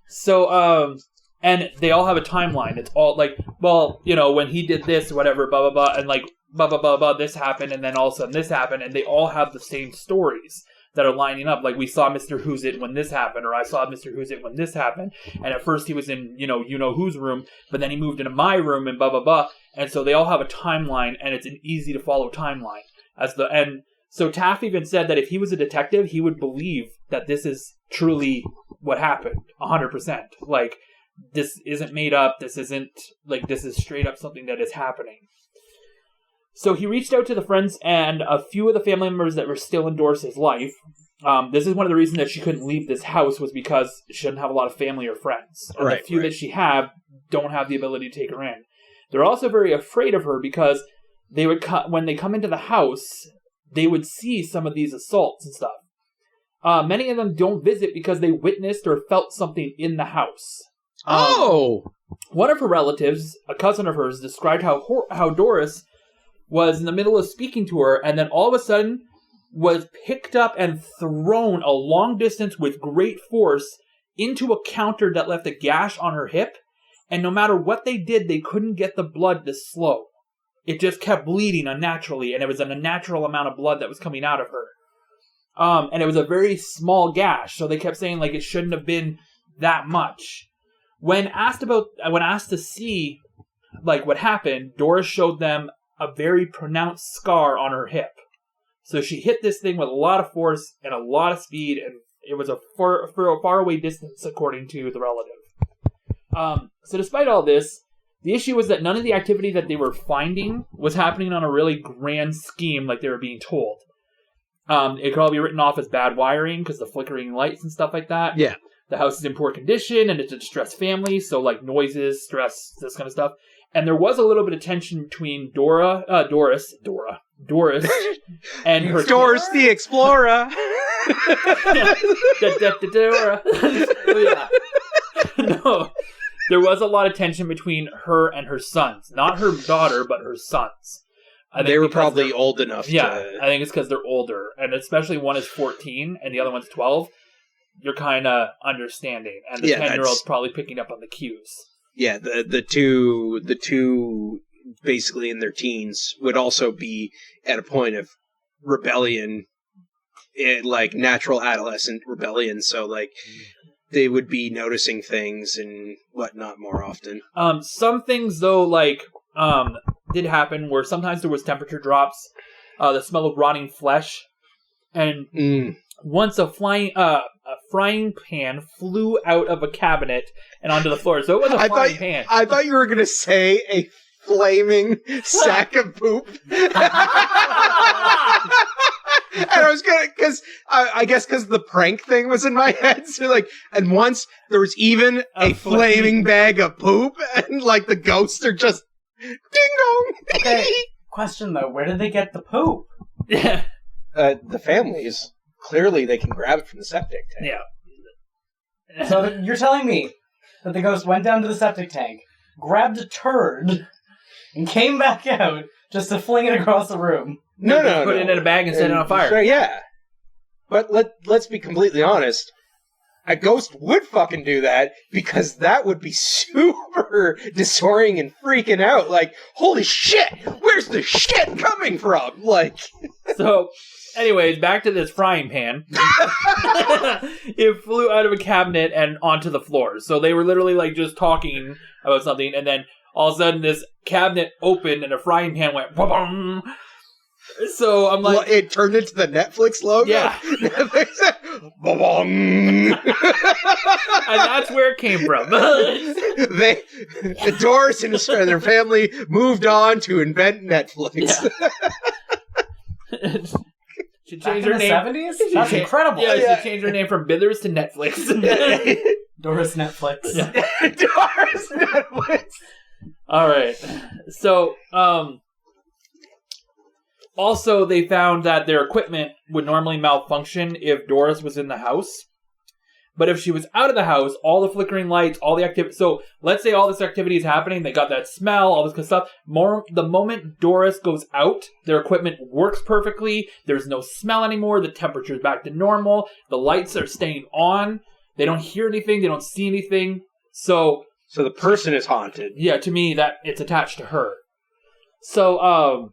So, and they all have a timeline. It's all like, well, when he did this, whatever, blah, blah, blah, and like, blah, blah, blah, blah, this happened, and then all of a sudden this happened, and they all have the same stories that are lining up. Like, we saw Mr. Who's-It when this happened, or I saw Mr. Who's-It when this happened, and at first he was in, you-know-who's room, but then he moved into my room, and blah, blah, blah, and so they all have a timeline, and it's an easy-to-follow timeline. And so Taff even said that if he was a detective, he would believe that this is truly what happened, 100%. Like, this isn't made up, this isn't, like, this is straight up something that is happening. So he reached out to the friends and a few of the family members that were still in Doris's life. This is one of the reasons that she couldn't leave this house, was because she didn't have a lot of family or friends. And the few that she have don't have the ability to take her in. They're also very afraid of her because they would when they come into the house, they would see some of these assaults and stuff. Many of them don't visit because they witnessed or felt something in the house. One of her relatives, a cousin of hers, described how Doris was in the middle of speaking to her, and then all of a sudden was picked up and thrown a long distance with great force into a counter that left a gash on her hip, and no matter what they did, they couldn't get the blood to slow. It just kept bleeding unnaturally, and it was an unnatural amount of blood that was coming out of her. And it was a very small gash, so they kept saying like it shouldn't have been that much. When asked to see like what happened, Doris showed them a very pronounced scar on her hip. So she hit this thing with a lot of force and a lot of speed, and it was for a faraway distance, according to the relative. So despite all this, the issue was that none of the activity that they were finding was happening on a really grand scheme like they were being told. It could all be written off as bad wiring because the flickering lights and stuff like that. Yeah. The house is in poor condition and it's a distressed family, so like noises, stress, this kind of stuff. And there was a little bit of tension between Doris, and her Doris the Explorer. Dora. Yeah. No, there was a lot of tension between her and her sons. Not her daughter, but her sons. They were probably old enough. Yeah, I think it's because they're older, and especially one is 14 and the other one's 12. You're kind of understanding, and the 10-year-old's probably picking up on the cues. Yeah, the two basically in their teens would also be at a point of rebellion, like natural adolescent rebellion. So like they would be noticing things and whatnot more often. Some things though, like did happen where sometimes there was temperature drops, the smell of rotting flesh, and once a frying pan flew out of a cabinet and onto the floor. So it was a frying pan. I thought you were going to say a flaming sack of poop. And I was going to, because I guess because the prank thing was in my head. So like, and once there was even a flaming bag of poop, and like the ghosts are just ding dong. Okay. Question though, where did they get the poop? Yeah. The families. Clearly, they can grab it from the septic tank. Yeah. So you're telling me that the ghost went down to the septic tank, grabbed a turd, and came back out just to fling it across the room? No. Put it in a bag and set it on fire. So, yeah. But let's be completely honest. A ghost would fucking do that because that would be super disorienting and freaking out. Like, holy shit, where's the shit coming from? Like, so... Anyways, back to this frying pan. It flew out of a cabinet and onto the floor. So they were literally like just talking about something, and then all of a sudden this cabinet opened and a frying pan went ba-bong. So I'm like... Well, it turned into the Netflix logo? Yeah. Ba-bong. And that's where it came from. Doris and their family moved on to invent Netflix. Yeah. She changed her name. 70s? That's incredible. Yeah, she changed her name from Bither's to Netflix. Doris Netflix. Yeah. Doris Netflix. All right. So, also they found that their equipment would normally malfunction if Doris was in the house. But if she was out of the house, all the flickering lights, all the activity... So, let's say all this activity is happening, they got that smell, all this kind of stuff. The moment Doris goes out, their equipment works perfectly, there's no smell anymore, the temperature's back to normal, the lights are staying on, they don't hear anything, they don't see anything. So the person is haunted. Yeah, to me, that it's attached to her. So,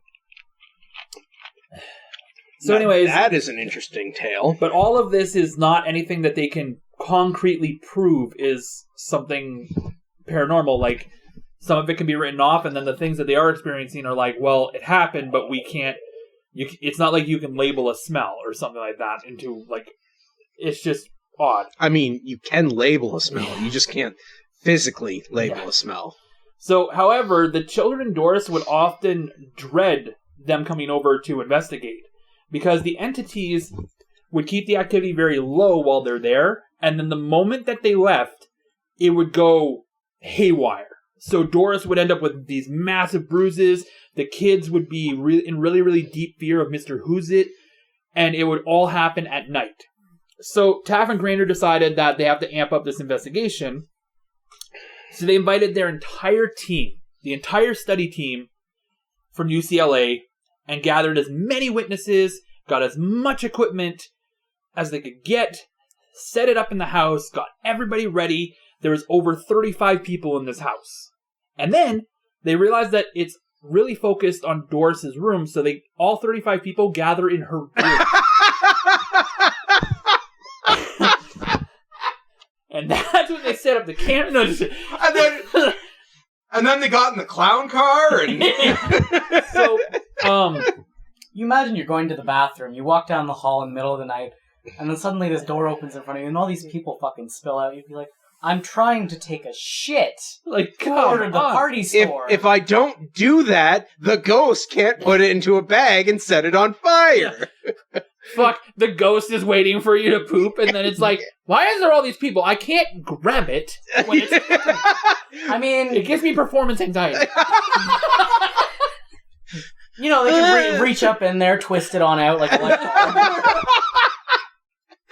anyways... That is an interesting tale. But all of this is not anything that they can concretely prove is something paranormal. Like, some of it can be written off, and then the things that they are experiencing are like, well, it happened, but we can't... It's not like you can label a smell or something like that into, like... It's just odd. I mean, you can label a smell. You just can't physically label a smell. So, however, the children in Doris would often dread them coming over to investigate, because the entities would keep the activity very low while they're there, and then the moment that they left, it would go haywire. So Doris would end up with these massive bruises. The kids would be in really, really deep fear of Mr. Who's-It, and it would all happen at night. So Taff and Grainer decided that they have to amp up this investigation. So they invited their entire team, the entire study team from UCLA, and gathered as many witnesses, got as much equipment as they could get, set it up in the house, got everybody ready. There was over 35 people in this house. And then they realized that it's really focused on Doris's room, so all 35 people gather in her room. And that's when they set up the camera. No, and then they got in the clown car and so you imagine you're going to the bathroom, you walk down the hall in the middle of the night, and then suddenly this door opens in front of you and all these people fucking spill out. You'd be like, I'm trying to take a shit. Like, Who ordered the party store? If I don't do that, the ghost can't put it into a bag and set it on fire. Fuck, the ghost is waiting for you to poop, and then it's like, why is there all these people? I can't grab it. When it's, I mean, it gives me performance anxiety. You know, they can reach up in there, twist it on out like a light bulb.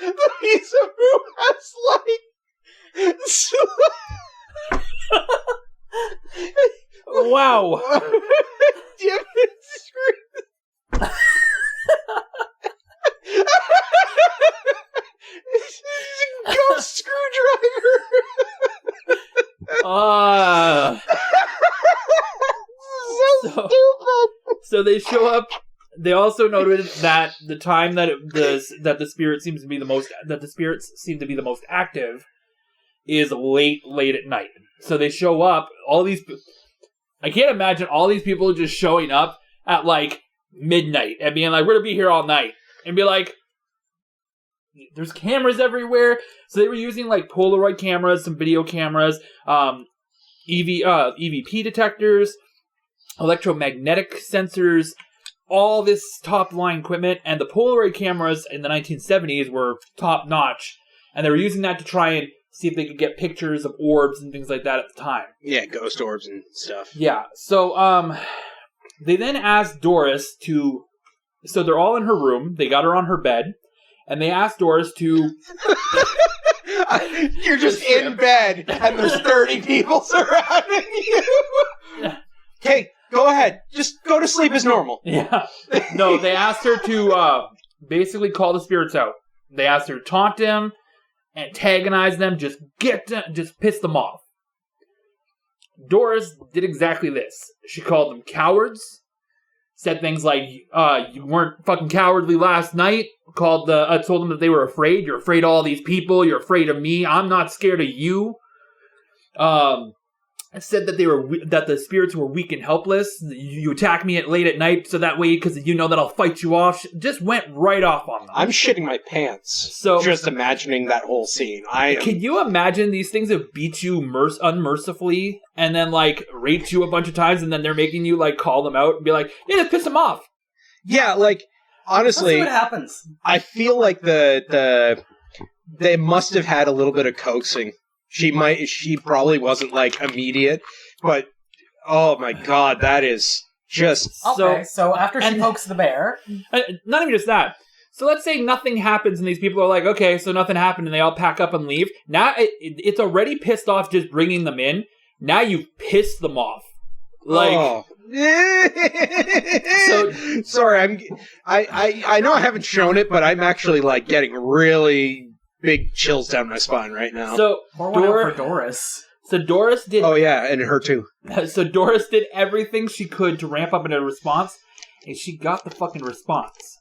The piece of room has light. Wow. Damn it, screw. Ghost screwdriver. So stupid. So they show up. They also noted that the time that the spirits seem to be the most active is late at night. So they show up. I can't imagine all these people just showing up at like midnight and being like, "We're gonna be here all night," and be like, "There's cameras everywhere." So they were using like Polaroid cameras, some video cameras, EVP detectors, electromagnetic sensors, all this top-line equipment, and the Polaroid cameras in the 1970s were top-notch, and they were using that to try and see if they could get pictures of orbs and things like that at the time. Yeah, ghost orbs and stuff. Yeah, so they then asked Doris to... So they're all in her room, they got her on her bed, and they asked Doris to... You're just in bed, and there's 30 people surrounding you. Okay, go ahead. Just go to sleep as normal. Yeah. No, they asked her to basically call the spirits out. They asked her to taunt them, antagonize them, just piss them off. Doris did exactly this. She called them cowards, said things like, you weren't fucking cowardly last night, told them that they were afraid. You're afraid of all these people. You're afraid of me. I'm not scared of you. Said that that the spirits were weak and helpless. You attack me late at night, so that way, because you know that I'll fight you off. Just went right off on them. I'm shitting my pants. So just imagining that whole scene. Can you imagine these things that beat you unmercifully, and then like rape you a bunch of times, and then they're making you like call them out and be like, yeah, just piss them off. Yeah, like honestly, let's see what happens. I feel like they must have had a little bit of coaxing. She probably wasn't like immediate, but oh my god, that is just okay. So after she pokes the bear, not even just that. So let's say nothing happens, and these people are like, okay, so nothing happened, and they all pack up and leave. Now it's already pissed off just bringing them in. Now you've pissed them off, like. Oh. So sorry, I know I haven't shown it, but I'm actually like getting really big chills down my spine right now. So for Doris. So Doris did. Oh yeah, and her too. So Doris did everything she could to ramp up in a response, and she got the fucking response.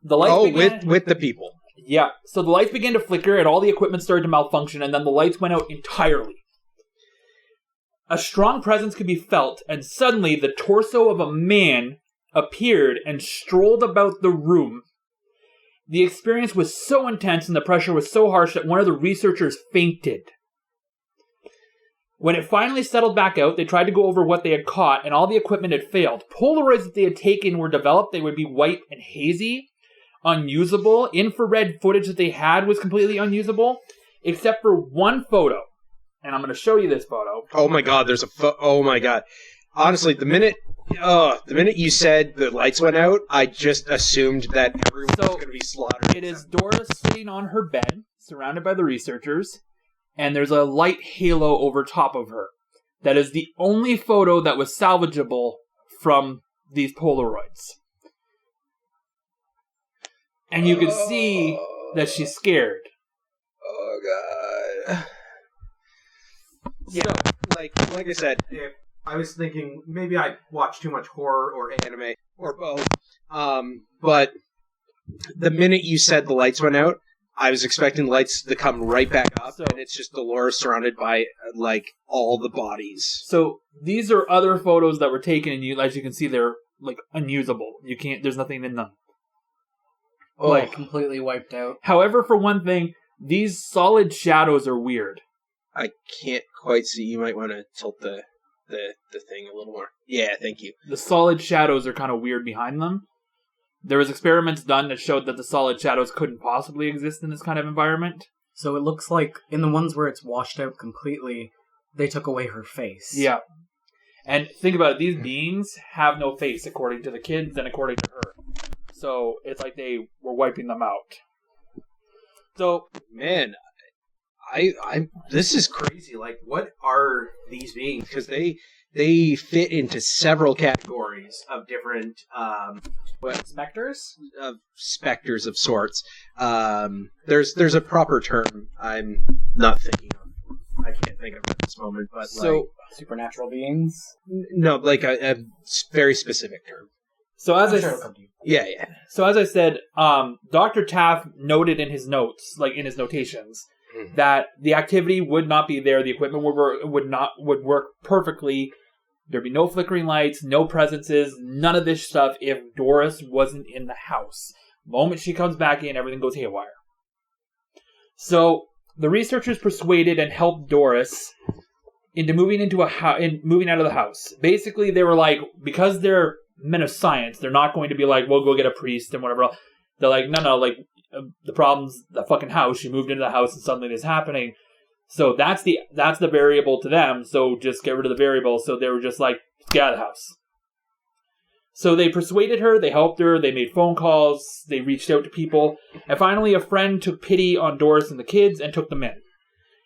The lights with the people. Yeah. So the lights began to flicker, and all the equipment started to malfunction, and then the lights went out entirely. A strong presence could be felt, and suddenly the torso of a man appeared and strolled about the room. The experience was so intense and the pressure was so harsh that one of the researchers fainted. When it finally settled back out, they tried to go over what they had caught, and all the equipment had failed. Polaroids that they had taken were developed. They would be white and hazy, unusable. Infrared footage that they had was completely unusable, except for one photo. And I'm going to show you this photo. Oh my god, there's oh my god. Honestly, the minute The minute you said the lights went out, I just assumed that everyone was going to be slaughtered. It is Doris sitting on her bed, surrounded by the researchers, and there's a light halo over top of her. That is the only photo that was salvageable from these Polaroids. And you can see that she's scared. Oh, God. Yeah, like I said, if I was thinking maybe I watch too much horror or anime or both. But the minute you said the lights went out, I was expecting the lights to come right back up, and it's just Dolores surrounded by like all the bodies. So these are other photos that were taken, and as you can see, they're like unusable. You can't. There's nothing in them. Oh, like completely wiped out. However, for one thing, these solid shadows are weird. I can't quite see. You might want to tilt the thing a little more. Yeah, thank you. The solid shadows are kind of weird behind them. There was experiments done that showed that the solid shadows couldn't possibly exist in this kind of environment. So it looks like in the ones where it's washed out completely, they took away her face. Yeah. And think about it, these beings have no face according to the kids and according to her. So it's like they were wiping them out. So, man, I this is crazy. Like, what are these beings? Because they fit into several categories of different specters? Specters of sorts. There's a proper term I'm not thinking of. I can't think of it at this moment. But so supernatural beings? No, like a very specific term. So as yeah. So as I said, Dr. Taff noted in his notes, like in his notations, that the activity would not be there. The equipment would work perfectly. There'd be no flickering lights, no presences, none of this stuff if Doris wasn't in the house. The moment she comes back in, everything goes haywire. So the researchers persuaded and helped Doris into moving out of the house. Basically, they were like, because they're men of science, they're not going to be like, we'll go get a priest and whatever else. They're like, no, like, the problem's the fucking house. She moved into the house and suddenly this is happening. So that's the variable to them. So just get rid of the variable. So they were just like, get out of the house. So they persuaded her. They helped her. They made phone calls. They reached out to people. And finally, a friend took pity on Doris and the kids and took them in.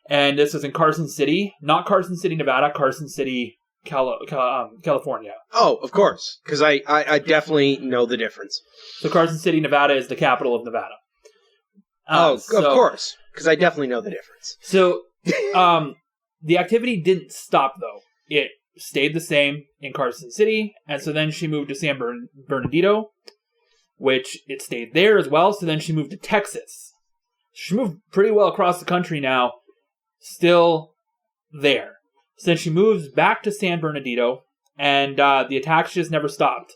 And this was in Carson City. Not Carson City, Nevada. Carson City, California. Oh, of course. Because I definitely know the difference. So Carson City, Nevada is the capital of Nevada. Of course. Because I definitely know the difference. So the activity didn't stop, though. It stayed the same in Carson City. And so then she moved to San Bernardino, which it stayed there as well. So then she moved to Texas. She moved pretty well across the country now. Still there. So then she moves back to San Bernardino, and the attacks just never stopped.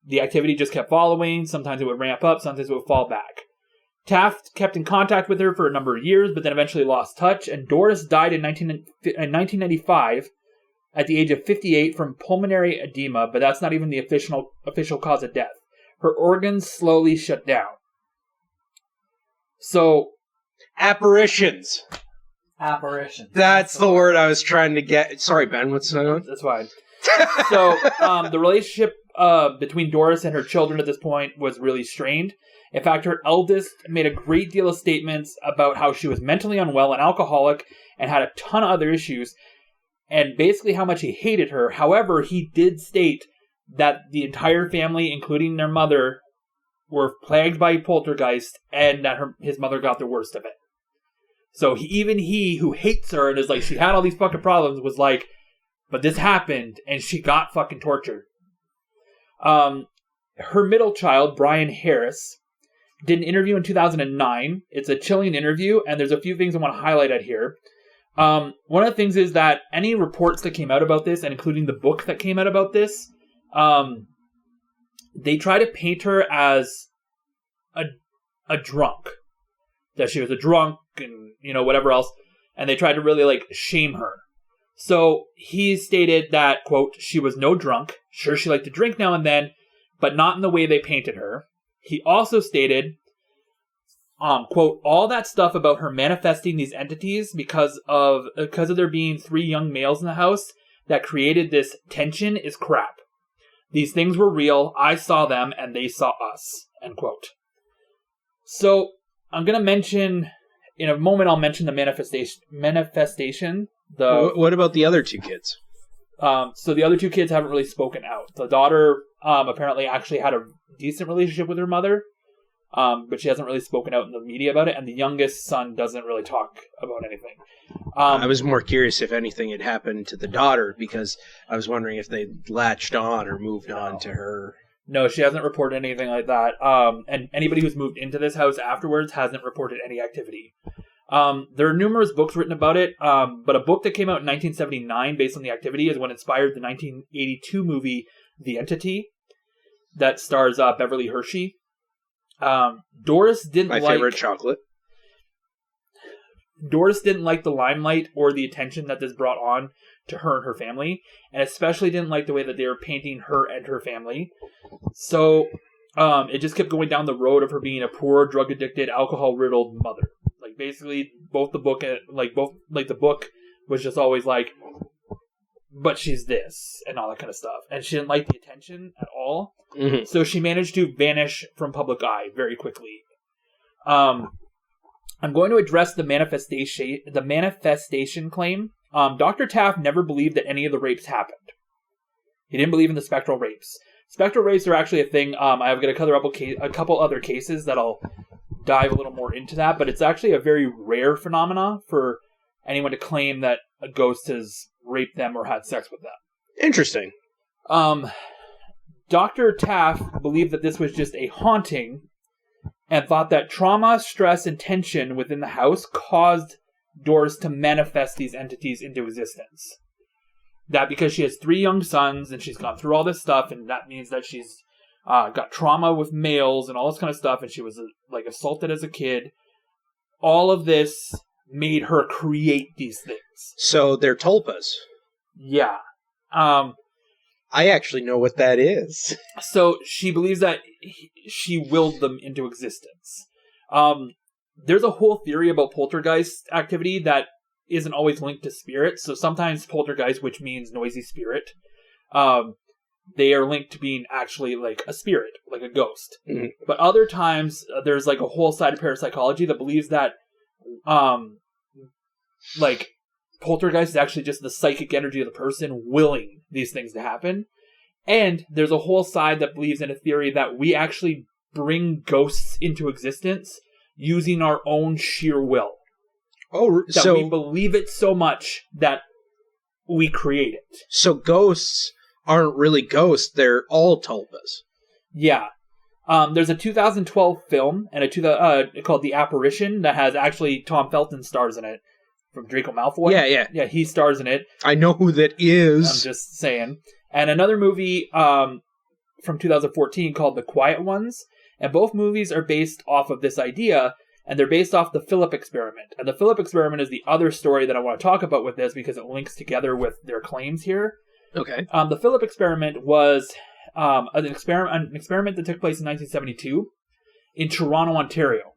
The activity just kept following. Sometimes it would ramp up, sometimes it would fall back. Taff kept in contact with her for a number of years, but then eventually lost touch, and Doris died in 1995 at the age of 58 from pulmonary edema, but that's not even the official cause of death. Her organs slowly shut down. So, apparitions. That's the word I was trying to get. Sorry, Ben, what's going on? That's fine. So, the relationship between Doris and her children at this point was really strained. In fact, her eldest made a great deal of statements about how she was mentally unwell and alcoholic and had a ton of other issues, and basically how much he hated her. However, he did state that the entire family, including their mother, were plagued by poltergeist, and that his mother got the worst of it. So even he, who hates her and is like, she had all these fucking problems, was like, but this happened, and she got fucking tortured. Her middle child, Brian Harris, did an interview in 2009. It's a chilling interview, and there's a few things I want to highlight out here. One of the things is that any reports that came out about this, and including the book that came out about this, they try to paint her as a drunk. That she was a drunk and, whatever else. And they tried to really, shame her. So he stated that, quote, she was no drunk. Sure, she liked to drink now and then, but not in the way they painted her. He also stated, quote, all that stuff about her manifesting these entities because of there being 3 young males in the house that created this tension is crap. These things were real. I saw them, and they saw us. End quote. So, I'm going to mention, in a moment, I'll mention the manifestation. What about the other two kids? So the other two kids haven't really spoken out. The daughter apparently actually had a decent relationship with her mother, but she hasn't really spoken out in the media about it, and the youngest son doesn't really talk about anything. I was more curious if anything had happened to the daughter, because I was wondering if they latched on or moved on to her. No, she hasn't reported anything like that. And anybody who's moved into this house afterwards hasn't reported any activity. There are numerous books written about it, but a book that came out in 1979 based on the activity is what inspired the 1982 movie The Entity that stars Beverly Hershey. Doris didn't My favorite chocolate. Doris didn't like the limelight or the attention that this brought on to her and her family, and especially didn't like the way that they were painting her and her family. So it just kept going down the road of her being a poor, drug-addicted, alcohol-riddled mother. Like, basically, the book was just always like, but she's this, and all that kind of stuff. And she didn't like the attention at all. Mm-hmm. So she managed to vanish from public eye very quickly. I'm going to address the manifestation claim. Dr. Taff never believed that any of the rapes happened. He didn't believe in the spectral rapes. Spectral rapes are actually a thing. I've got to cover up a couple other cases that I'll dive a little more into that, but it's actually a very rare phenomena for anyone to claim that a ghost has raped them or had sex with them. Interesting. Dr. Taff believed that this was just a haunting and thought that trauma, stress, and tension within the house caused Doris to manifest these entities into existence. That because she has 3 young sons and she's gone through all this stuff, and that means that she's got trauma with males and all this kind of stuff, and she was assaulted as a kid. All of this made her create these things. So they're tulpas. Yeah. I actually know what that is. So she believes that she willed them into existence. There's a whole theory about poltergeist activity that isn't always linked to spirits. So sometimes poltergeist, which means noisy spirit, they are linked to being actually like a spirit, like a ghost. Mm-hmm. But other times, there's like a whole side of parapsychology that believes that poltergeist is actually just the psychic energy of the person willing these things to happen. And there's a whole side that believes in a theory that we actually bring ghosts into existence using our own sheer will. Oh, that we believe it so much that we create it. So ghosts aren't really ghosts, they're all tulpas. Yeah. There's a 2012 film and called The Apparition that has actually Tom Felton stars in it. From Draco Malfoy. Yeah, he stars in it. I know who that is. I'm just saying. And another movie from 2014 called The Quiet Ones. And both movies are based off of this idea, and they're based off the Philip experiment. And the Philip experiment is the other story that I want to talk about with this because it links together with their claims here. Okay. The Philip experiment was an experiment that took place in 1972 in Toronto, Ontario.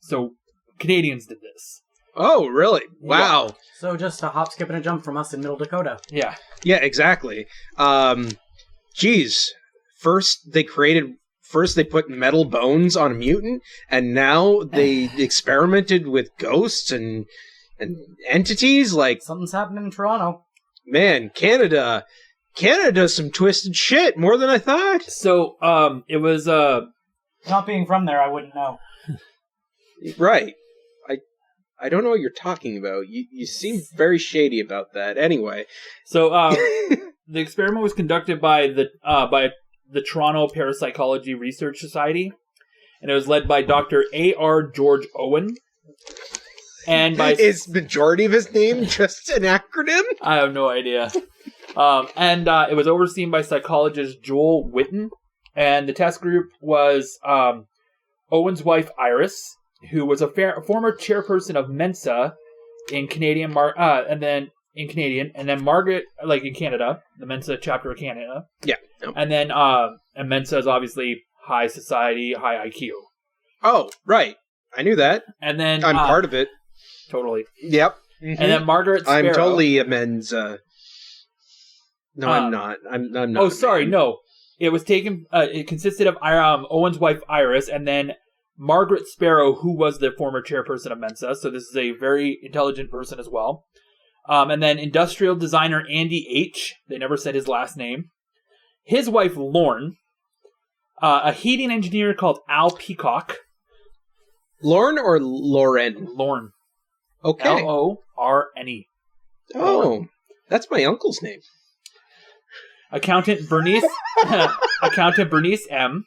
So Canadians did this. Oh, really? Wow. Yeah. So just a hop, skip, and a jump from us in Middle Dakota. Yeah. Yeah, exactly. First they put metal bones on a mutant, and now they experimented with ghosts and entities. Like, something's happening in Toronto. Man, Canada's some twisted shit, more than I thought. So, it was Not being from there, I wouldn't know. Right. I don't know what you're talking about. You seem very shady about that. Anyway. So, the experiment was conducted by the Toronto Parapsychology Research Society, and it was led by Dr. A.R. George Owen. And by is majority of his name just an acronym? I have no idea. It was overseen by psychologist Joel Witten, and the test group was Owen's wife Iris, who was a former chairperson of Mensa in Canadian, and then Margaret, like in Canada, the Mensa chapter of Canada. Yeah. Yep. And then, and Mensa is obviously high society, high IQ. Oh, right. I knew that. And then I'm part of it. Totally. Yep. Mm-hmm. And then Margaret Sparrow. I'm totally a Mensa. No, I'm not. I'm not. Oh, sorry, no. It was taken. It consisted of Owen's wife Iris, and then Margaret Sparrow, who was the former chairperson of Mensa. So this is a very intelligent person as well. And then industrial designer Andy H. They never said his last name. His wife Lorne. A heating engineer called Al Peacock. Lorne or Lauren? Lorne. Okay. Lorne. Oh, that's my uncle's name. Accountant Bernice M.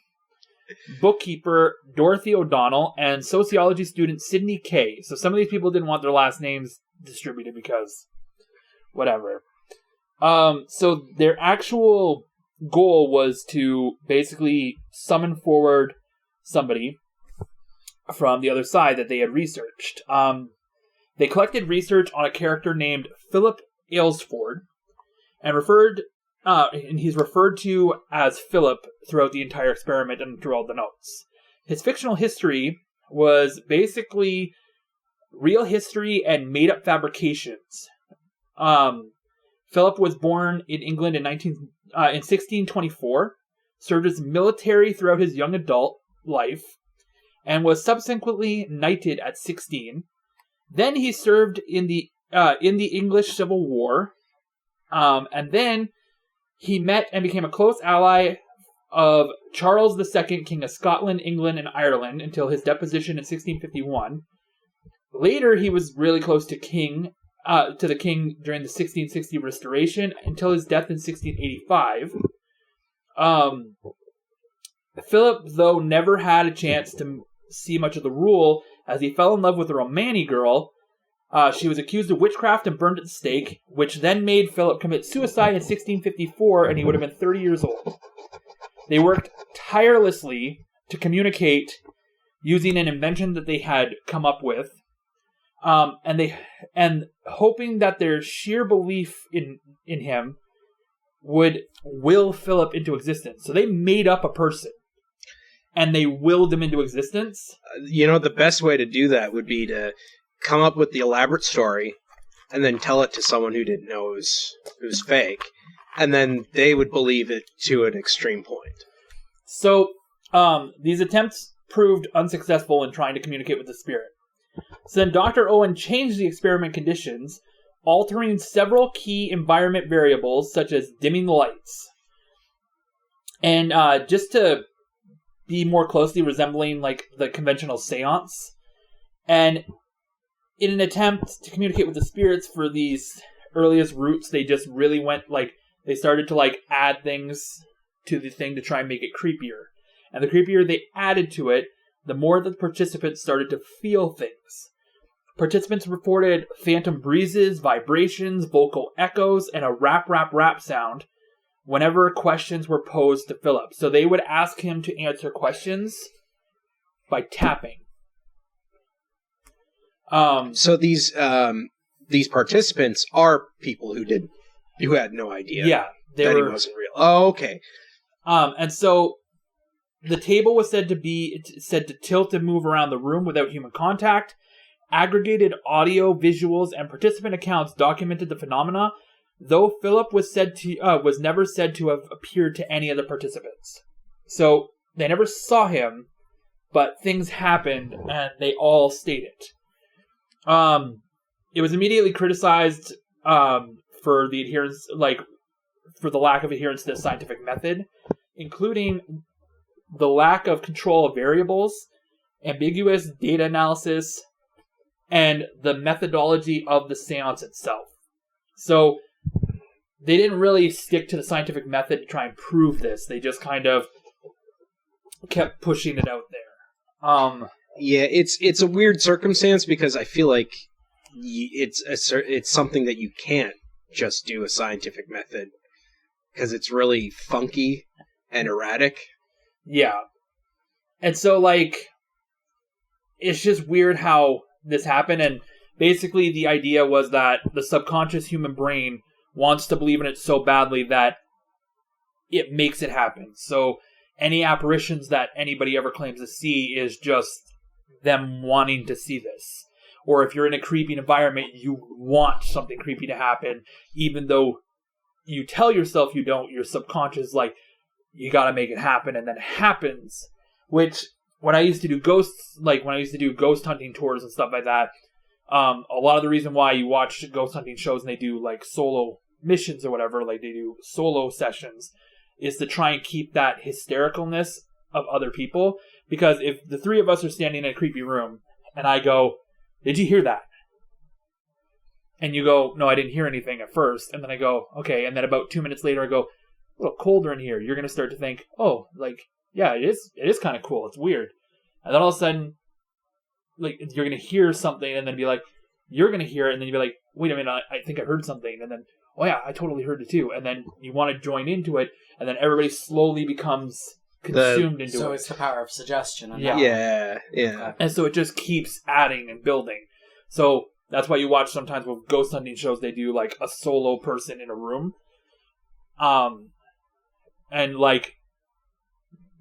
Bookkeeper Dorothy O'Donnell, and sociology student Sydney K. So some of these people didn't want their last names distributed because whatever. So their actual goal was to basically summon forward somebody from the other side that they had researched. They collected research on a character named Philip Aylesford, and he's referred to as Philip throughout the entire experiment and through all the notes. His fictional history was basically real history and made-up fabrications. Philip was born in England in 1624, served as military throughout his young adult life, and was subsequently knighted at 16. Then he served in the English Civil War, and then he met and became a close ally of Charles II, King of Scotland, England, and Ireland, until his deposition in 1651. Later, he was really close to the king during the 1660 Restoration until his death in 1685. Philip, though, never had a chance to see much of the rule, as he fell in love with a Romani girl. She was accused of witchcraft and burned at the stake, which then made Philip commit suicide in 1654, and he would have been 30 years old. They worked tirelessly to communicate using an invention that they had come up with, and hoping that their sheer belief in him would will Philip into existence. So they made up a person, and they willed him into existence. The best way to do that would be to come up with the elaborate story and then tell it to someone who didn't know it was fake, and then they would believe it to an extreme point. So these attempts proved unsuccessful in trying to communicate with the spirit. So then Dr. Owen changed the experiment conditions, altering several key environment variables such as dimming the lights. And just to be more closely resembling like the conventional seance. And in an attempt to communicate with the spirits for these earliest roots, they just really went they started to add things to the thing to try and make it creepier. And the creepier they added to it, the more the participants started to feel things. Participants reported phantom breezes, vibrations, vocal echoes, and a rap, rap, rap sound whenever questions were posed to Philip. So they would ask him to answer questions by tapping. So these participants are people who had no idea he wasn't real. Oh, okay. And so the table was said to tilt and move around the room without human contact. Aggregated audio, visuals, and participant accounts documented the phenomena, though Philip was never said to have appeared to any of the participants. So they never saw him, but things happened, and they all stated. It was immediately criticized for the adherence, for the lack of adherence to the scientific method, including the lack of control of variables, ambiguous data analysis, and the methodology of the seance itself. So they didn't really stick to the scientific method to try and prove this. They just kind of kept pushing it out there. Yeah, it's a weird circumstance because I feel like it's something that you can't just do a scientific method because it's really funky and erratic. Yeah. And so, it's just weird how this happened, and basically the idea was that the subconscious human brain wants to believe in it so badly that it makes it happen. So any apparitions that anybody ever claims to see is just them wanting to see this. Or if you're in a creepy environment, you want something creepy to happen, even though you tell yourself you don't. Your subconscious you got to make it happen, and then it happens. Which when I used to do ghost hunting tours and stuff like that, a lot of the reason why you watch ghost hunting shows and they do like solo missions or whatever, like they do solo sessions, is to try and keep that hystericalness of other people. Because if the three of us are standing in a creepy room and I go, "Did you hear that?" And you go, "No, I didn't hear anything at first." And then I go, "Okay." And then about 2 minutes later I go, "A little colder in here." You're going to start to think, "Oh, like, yeah, it is kind of cool. It's weird." And then all of a sudden, like, you're going to hear something and then be like, you're going to hear it and then you'll be like, "Wait a minute, I think I heard something." And then, "Oh yeah, I totally heard it too." And then you want to join into it, and then everybody slowly becomes consumed into it. So it's the power of suggestion. Yeah. And so it just keeps adding and building. So that's why you watch sometimes with ghost hunting shows, they do like a solo person in a room. And like,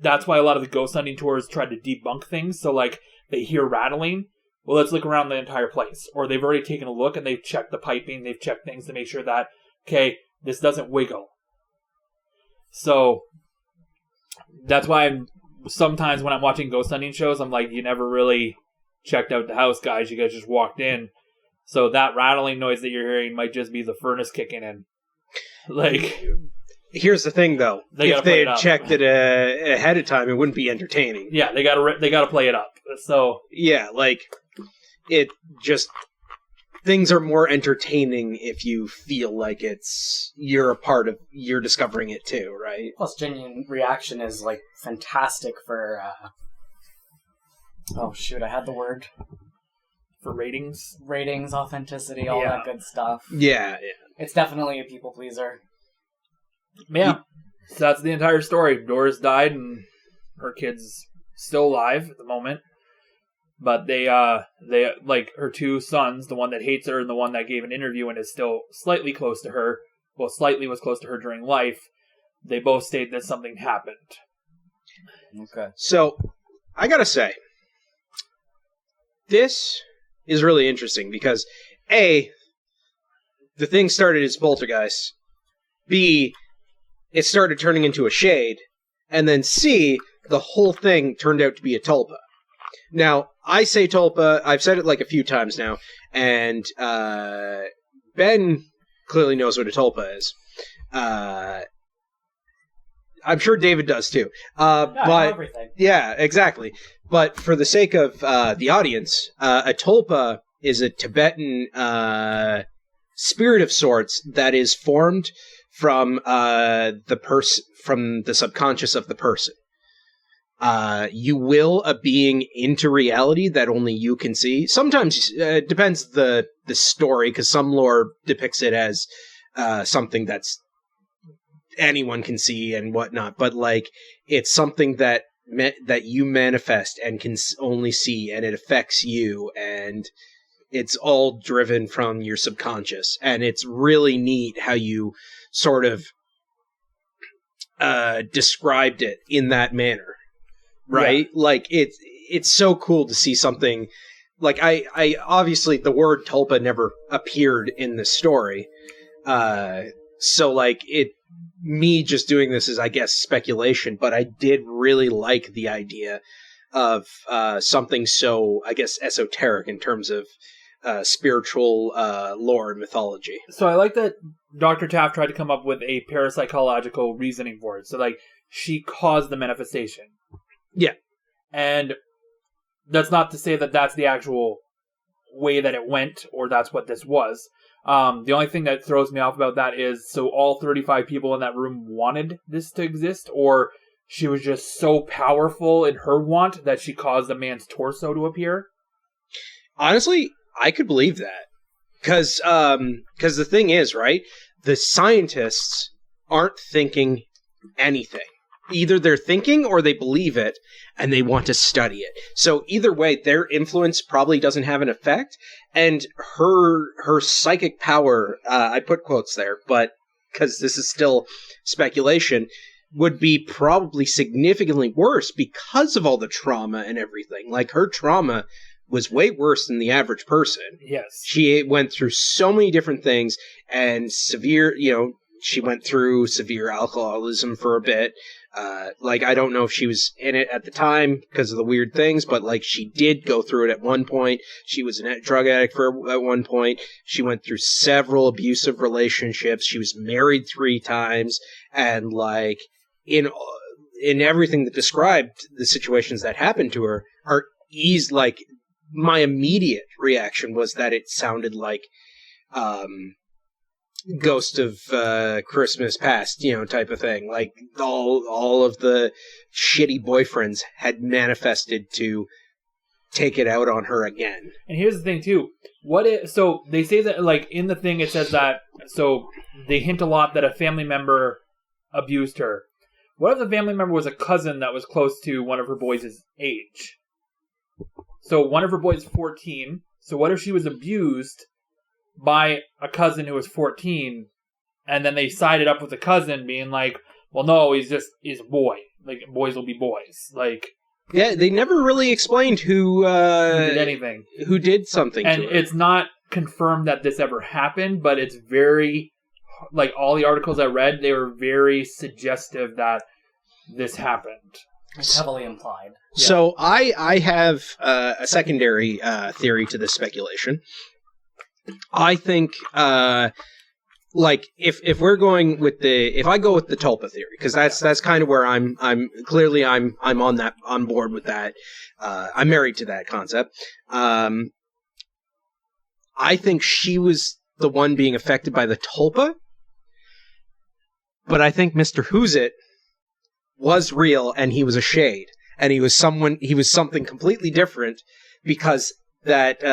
that's why a lot of the ghost hunting tours try to debunk things. So like, they hear rattling. Well, let's look around the entire place. Or they've already taken a look and they've checked the piping. They've checked things to make sure that, okay, this doesn't wiggle. So that's why sometimes when I'm watching ghost hunting shows, I'm like, you never really checked out the house, guys. You guys just walked in. So that rattling noise that you're hearing might just be the furnace kicking in. Like, here's the thing, though. If they had checked it ahead of time, it wouldn't be entertaining. Yeah, they gotta play it up. So yeah, like, it just, things are more entertaining if you feel like you're discovering it too, right? Plus, genuine reaction is like fantastic for. Oh shoot! I had the word. For ratings, authenticity, all that good stuff. Yeah. It's definitely a people pleaser. Yeah. So that's the entire story. Doris died, and her kid's still alive at the moment. But they like her two sons, the one that hates her and the one that gave an interview and is still slightly close to her. Well, slightly was close to her during life. They both state that something happened. Okay. So, I gotta say, this is really interesting because, A, the thing started as poltergeist. B, it started turning into a shade. And then C, the whole thing turned out to be a tulpa. Now, I say tulpa, I've said it like a few times now, and Ben clearly knows what a tulpa is. I'm sure David does too. But I know everything. Yeah, exactly. But for the sake of the audience, a tulpa is a Tibetan spirit of sorts that is formed from from the subconscious of the person. You will a being into reality that only you can see. Sometimes it depends the story, because some lore depicts it as something that's anyone can see and whatnot. But like, it's something that you manifest and can only see, and it affects you, and it's all driven from your subconscious. And it's really neat how you sort of described it in that manner. Right? Yeah. Like, it's so cool to see something like, I obviously the word tulpa never appeared in the story. So like, me just doing this is, I guess, speculation, but I did really like the idea of something so, I guess, esoteric in terms of spiritual lore and mythology. So I like that Dr. Taff tried to come up with a parapsychological reasoning for it. So like, she caused the manifestation. Yeah. And that's not to say that that's the actual way that it went, or that's what this was. The only thing that throws me off about that is, so all 35 people in that room wanted this to exist, or she was just so powerful in her want that she caused a man's torso to appear? Honestly, I could believe that. Because the thing is, right, the scientists aren't thinking anything. Either they're thinking or they believe it, and they want to study it. So either way, their influence probably doesn't have an effect, and her psychic power, I put quotes there, but because this is still speculation, would be probably significantly worse because of all the trauma and everything. Like, her trauma was way worse than the average person. Yes. She went through so many different things, and severe, she went through severe alcoholism for a bit. Like, I don't know if she was in it at the time because of the weird things, but, like, she did go through it at one point. She was a drug addict at one point. She went through several abusive relationships. She was married 3 times. And, like, in everything that described the situations that happened to her, like, my immediate reaction was that it sounded like, Ghost of Christmas Past, type of thing. Like, all of the shitty boyfriends had manifested to take it out on her again. And here's the thing, too. So they say that, like, in the thing it says that, so they hint a lot that a family member abused her. What if the family member was a cousin that was close to one of her boys' age? So one of her boys is 14. So what if she was abused by a cousin who was 14, and then they sided up with the cousin being like, well, no, he's a boy. Like, boys will be boys. Like, yeah, they never really explained who did anything. Who did something and to her. It's not confirmed that this ever happened, but it's very, like, all the articles I read, they were very suggestive that this happened. It's heavily implied. So I have a secondary theory to this speculation. I think, like, if we're going with if I go with the Tulpa theory, because that's kind of where I'm on board with that. I'm married to that concept. I think she was the one being affected by the Tulpa, but I think Mr. Who's It was real and he was a shade, and he was something completely different, because that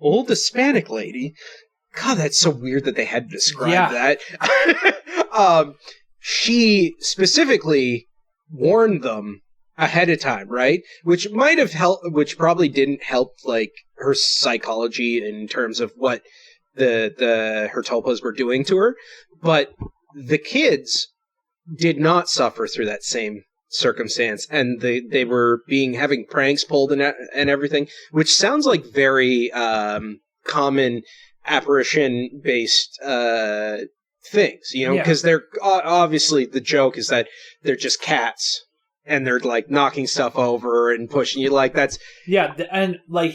old Hispanic lady, God, that's so weird that they had to describe that. She specifically warned them ahead of time, right? Which might have helped, which probably didn't help, like, her psychology in terms of what her tulpas were doing to her. But the kids did not suffer through that same circumstance, and they were having pranks pulled and everything, which sounds like very common apparition based things, because they're obviously, the joke is that they're just cats and they're, like, knocking stuff over and pushing you, like, that's and, like,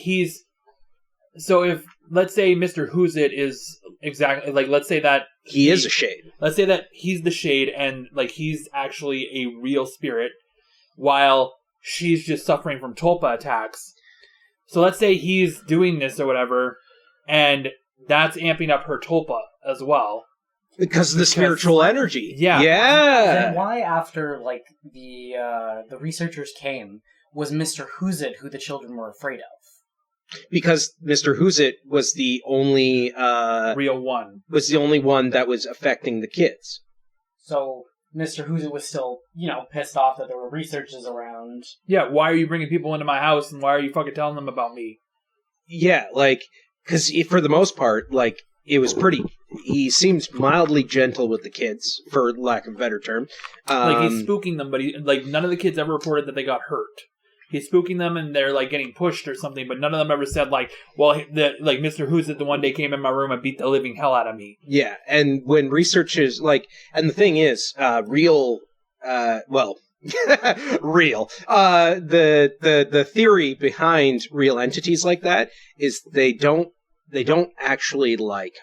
so if, let's say Mr. Who's It is exactly, like, let's say that he is a shade. Let's say that he's the shade, and, like, he's actually a real spirit, while she's just suffering from tulpa attacks. So let's say he's doing this or whatever, and that's amping up her tulpa as well. Because of the spiritual energy. Yeah. Then why, after, like, the researchers came, was Mr. Who's It who the children were afraid of? Because Mr. Who's It was the only real one. Was the only one that was affecting the kids. So Mr. Who's It was still, pissed off that there were researchers around. Yeah, why are you bringing people into my house, and why are you fucking telling them about me? Yeah, like, because for the most part, like, it was he seems mildly gentle with the kids, for lack of a better term. Like, he's spooking them, but none of the kids ever reported that they got hurt. He's spooking them, and they're, like, getting pushed or something, but none of them ever said, like, well, Mr. Who's It the one day came in my room and beat the living hell out of me. Yeah, and when researchers, like, and the thing is, real, the theory behind real entities like that is they don't actually, like,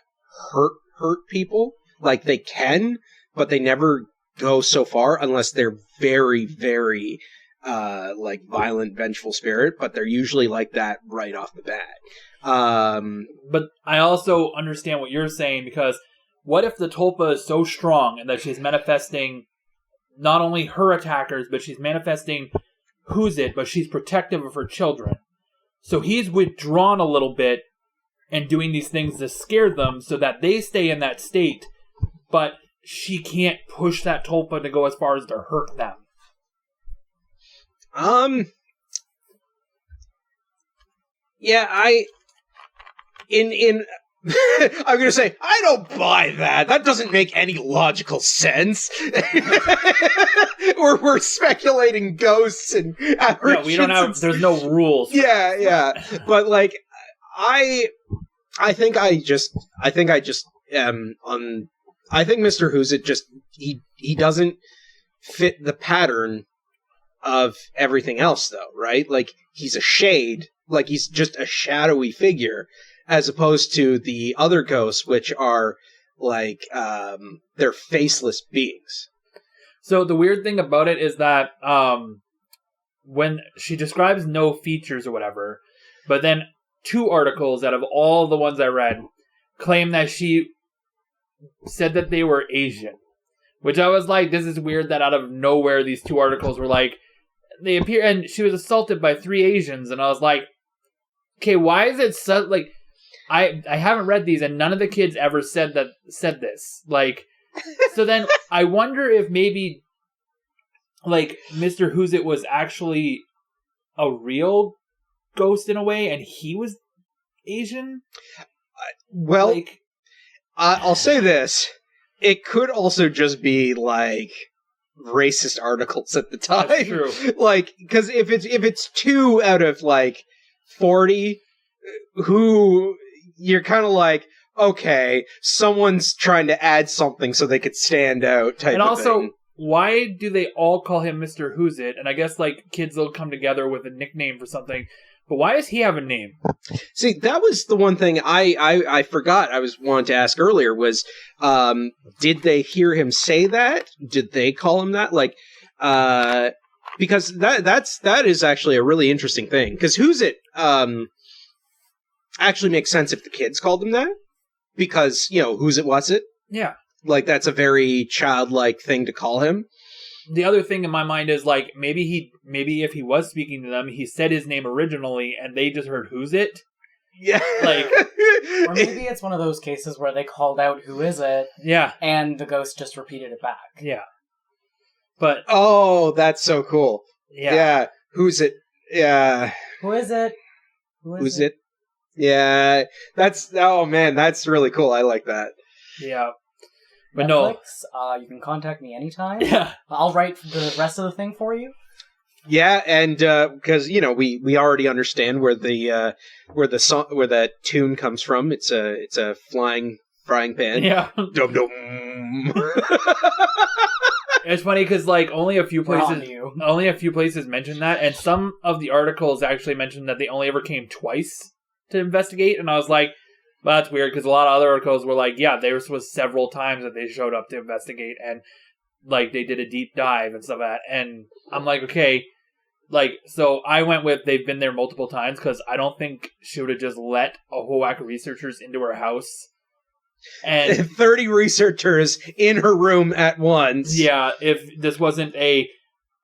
hurt people. Like, they can, but they never go so far unless they're very, very, like, violent, vengeful spirit, but they're usually like that right off the bat. But I also understand what you're saying, because what if the tulpa is so strong and that she's manifesting not only her attackers, but she's manifesting Who's It, but she's protective of her children. So he's withdrawn a little bit and doing these things to scare them so that they stay in that state, but she can't push that tulpa to go as far as to hurt them. Yeah, I'm gonna say, I don't buy that. That doesn't make any logical sense. we're speculating ghosts and apparitions. No, we don't have, there's no rules. Yeah. But, like, I think Mr. Who's It just, he doesn't fit the pattern of everything else, though, right? Like, he's a shade, like he's just a shadowy figure, as opposed to the other ghosts, which are like they're faceless beings. So the weird thing about it is that when she describes no features or whatever, but then 2 articles out of all the ones I read claim that she said that they were Asian, which I was like, this is weird that out of nowhere these 2 articles were like, they appear, and she was assaulted by 3 Asians, and I was like, okay, why is it so, like, I haven't read these, and none of the kids ever said this, like, so then I wonder if maybe, like, Mr. Who's It was actually a real ghost in a way, and he was Asian? Well, like, I'll say this. It could also just be, like, racist articles at the time. That's true. Like, because if it's 2 out of, like, 40, who you're kind of like, okay, someone's trying to add something so they could stand out type and of also, thing. why do they all call him Mr. Who's It? And I guess, like, kids will come together with a nickname for something. But why does he have a name? See, that was the one thing I forgot I was wanting to ask earlier was, did they hear him say that? Did they call him that? Like, because that is actually a really interesting thing. Because Who's It actually makes sense if the kids called him that. Because, you know, who's it, what's it? Yeah. Like, that's a very childlike thing to call him. The other thing in my mind is, like, maybe if he was speaking to them, he said his name originally, and they just heard Who's It? Yeah. Like, or maybe it's one of those cases where they called out who is it, yeah, and the ghost just repeated it back. yeah. But oh, that's so cool. yeah. Who's it? Yeah. Who is it? Who's it? Yeah. Oh man, that's really cool. I like that. Yeah. But Netflix, you can contact me anytime. Yeah. I'll write the rest of the thing for you. Yeah, and because you know we already understand where the tune comes from. It's a flying frying pan. Yeah. Dum dum. It's funny because, like, only a few We're on places you. mention that, and some of the articles actually mentioned that they only ever came twice to investigate, and I was like, well, that's weird, because a lot of other articles were like, yeah, there was several times that they showed up to investigate, and, like, they did a deep dive and stuff like that, and I'm like, okay, like, so I went with they've been there multiple times, because I don't think she would have just let a whole whack of researchers into her house. And 30 researchers in her room at once. Yeah, if this wasn't a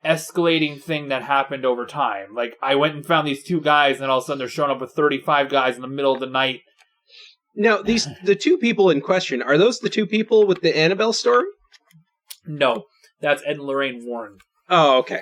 escalating thing that happened over time. Like, I went and found these 2 guys, and all of a sudden they're showing up with 35 guys in the middle of the night. Now, the 2 people in question, are those the 2 people with the Annabelle story? No, that's Ed and Lorraine Warren. Oh, okay.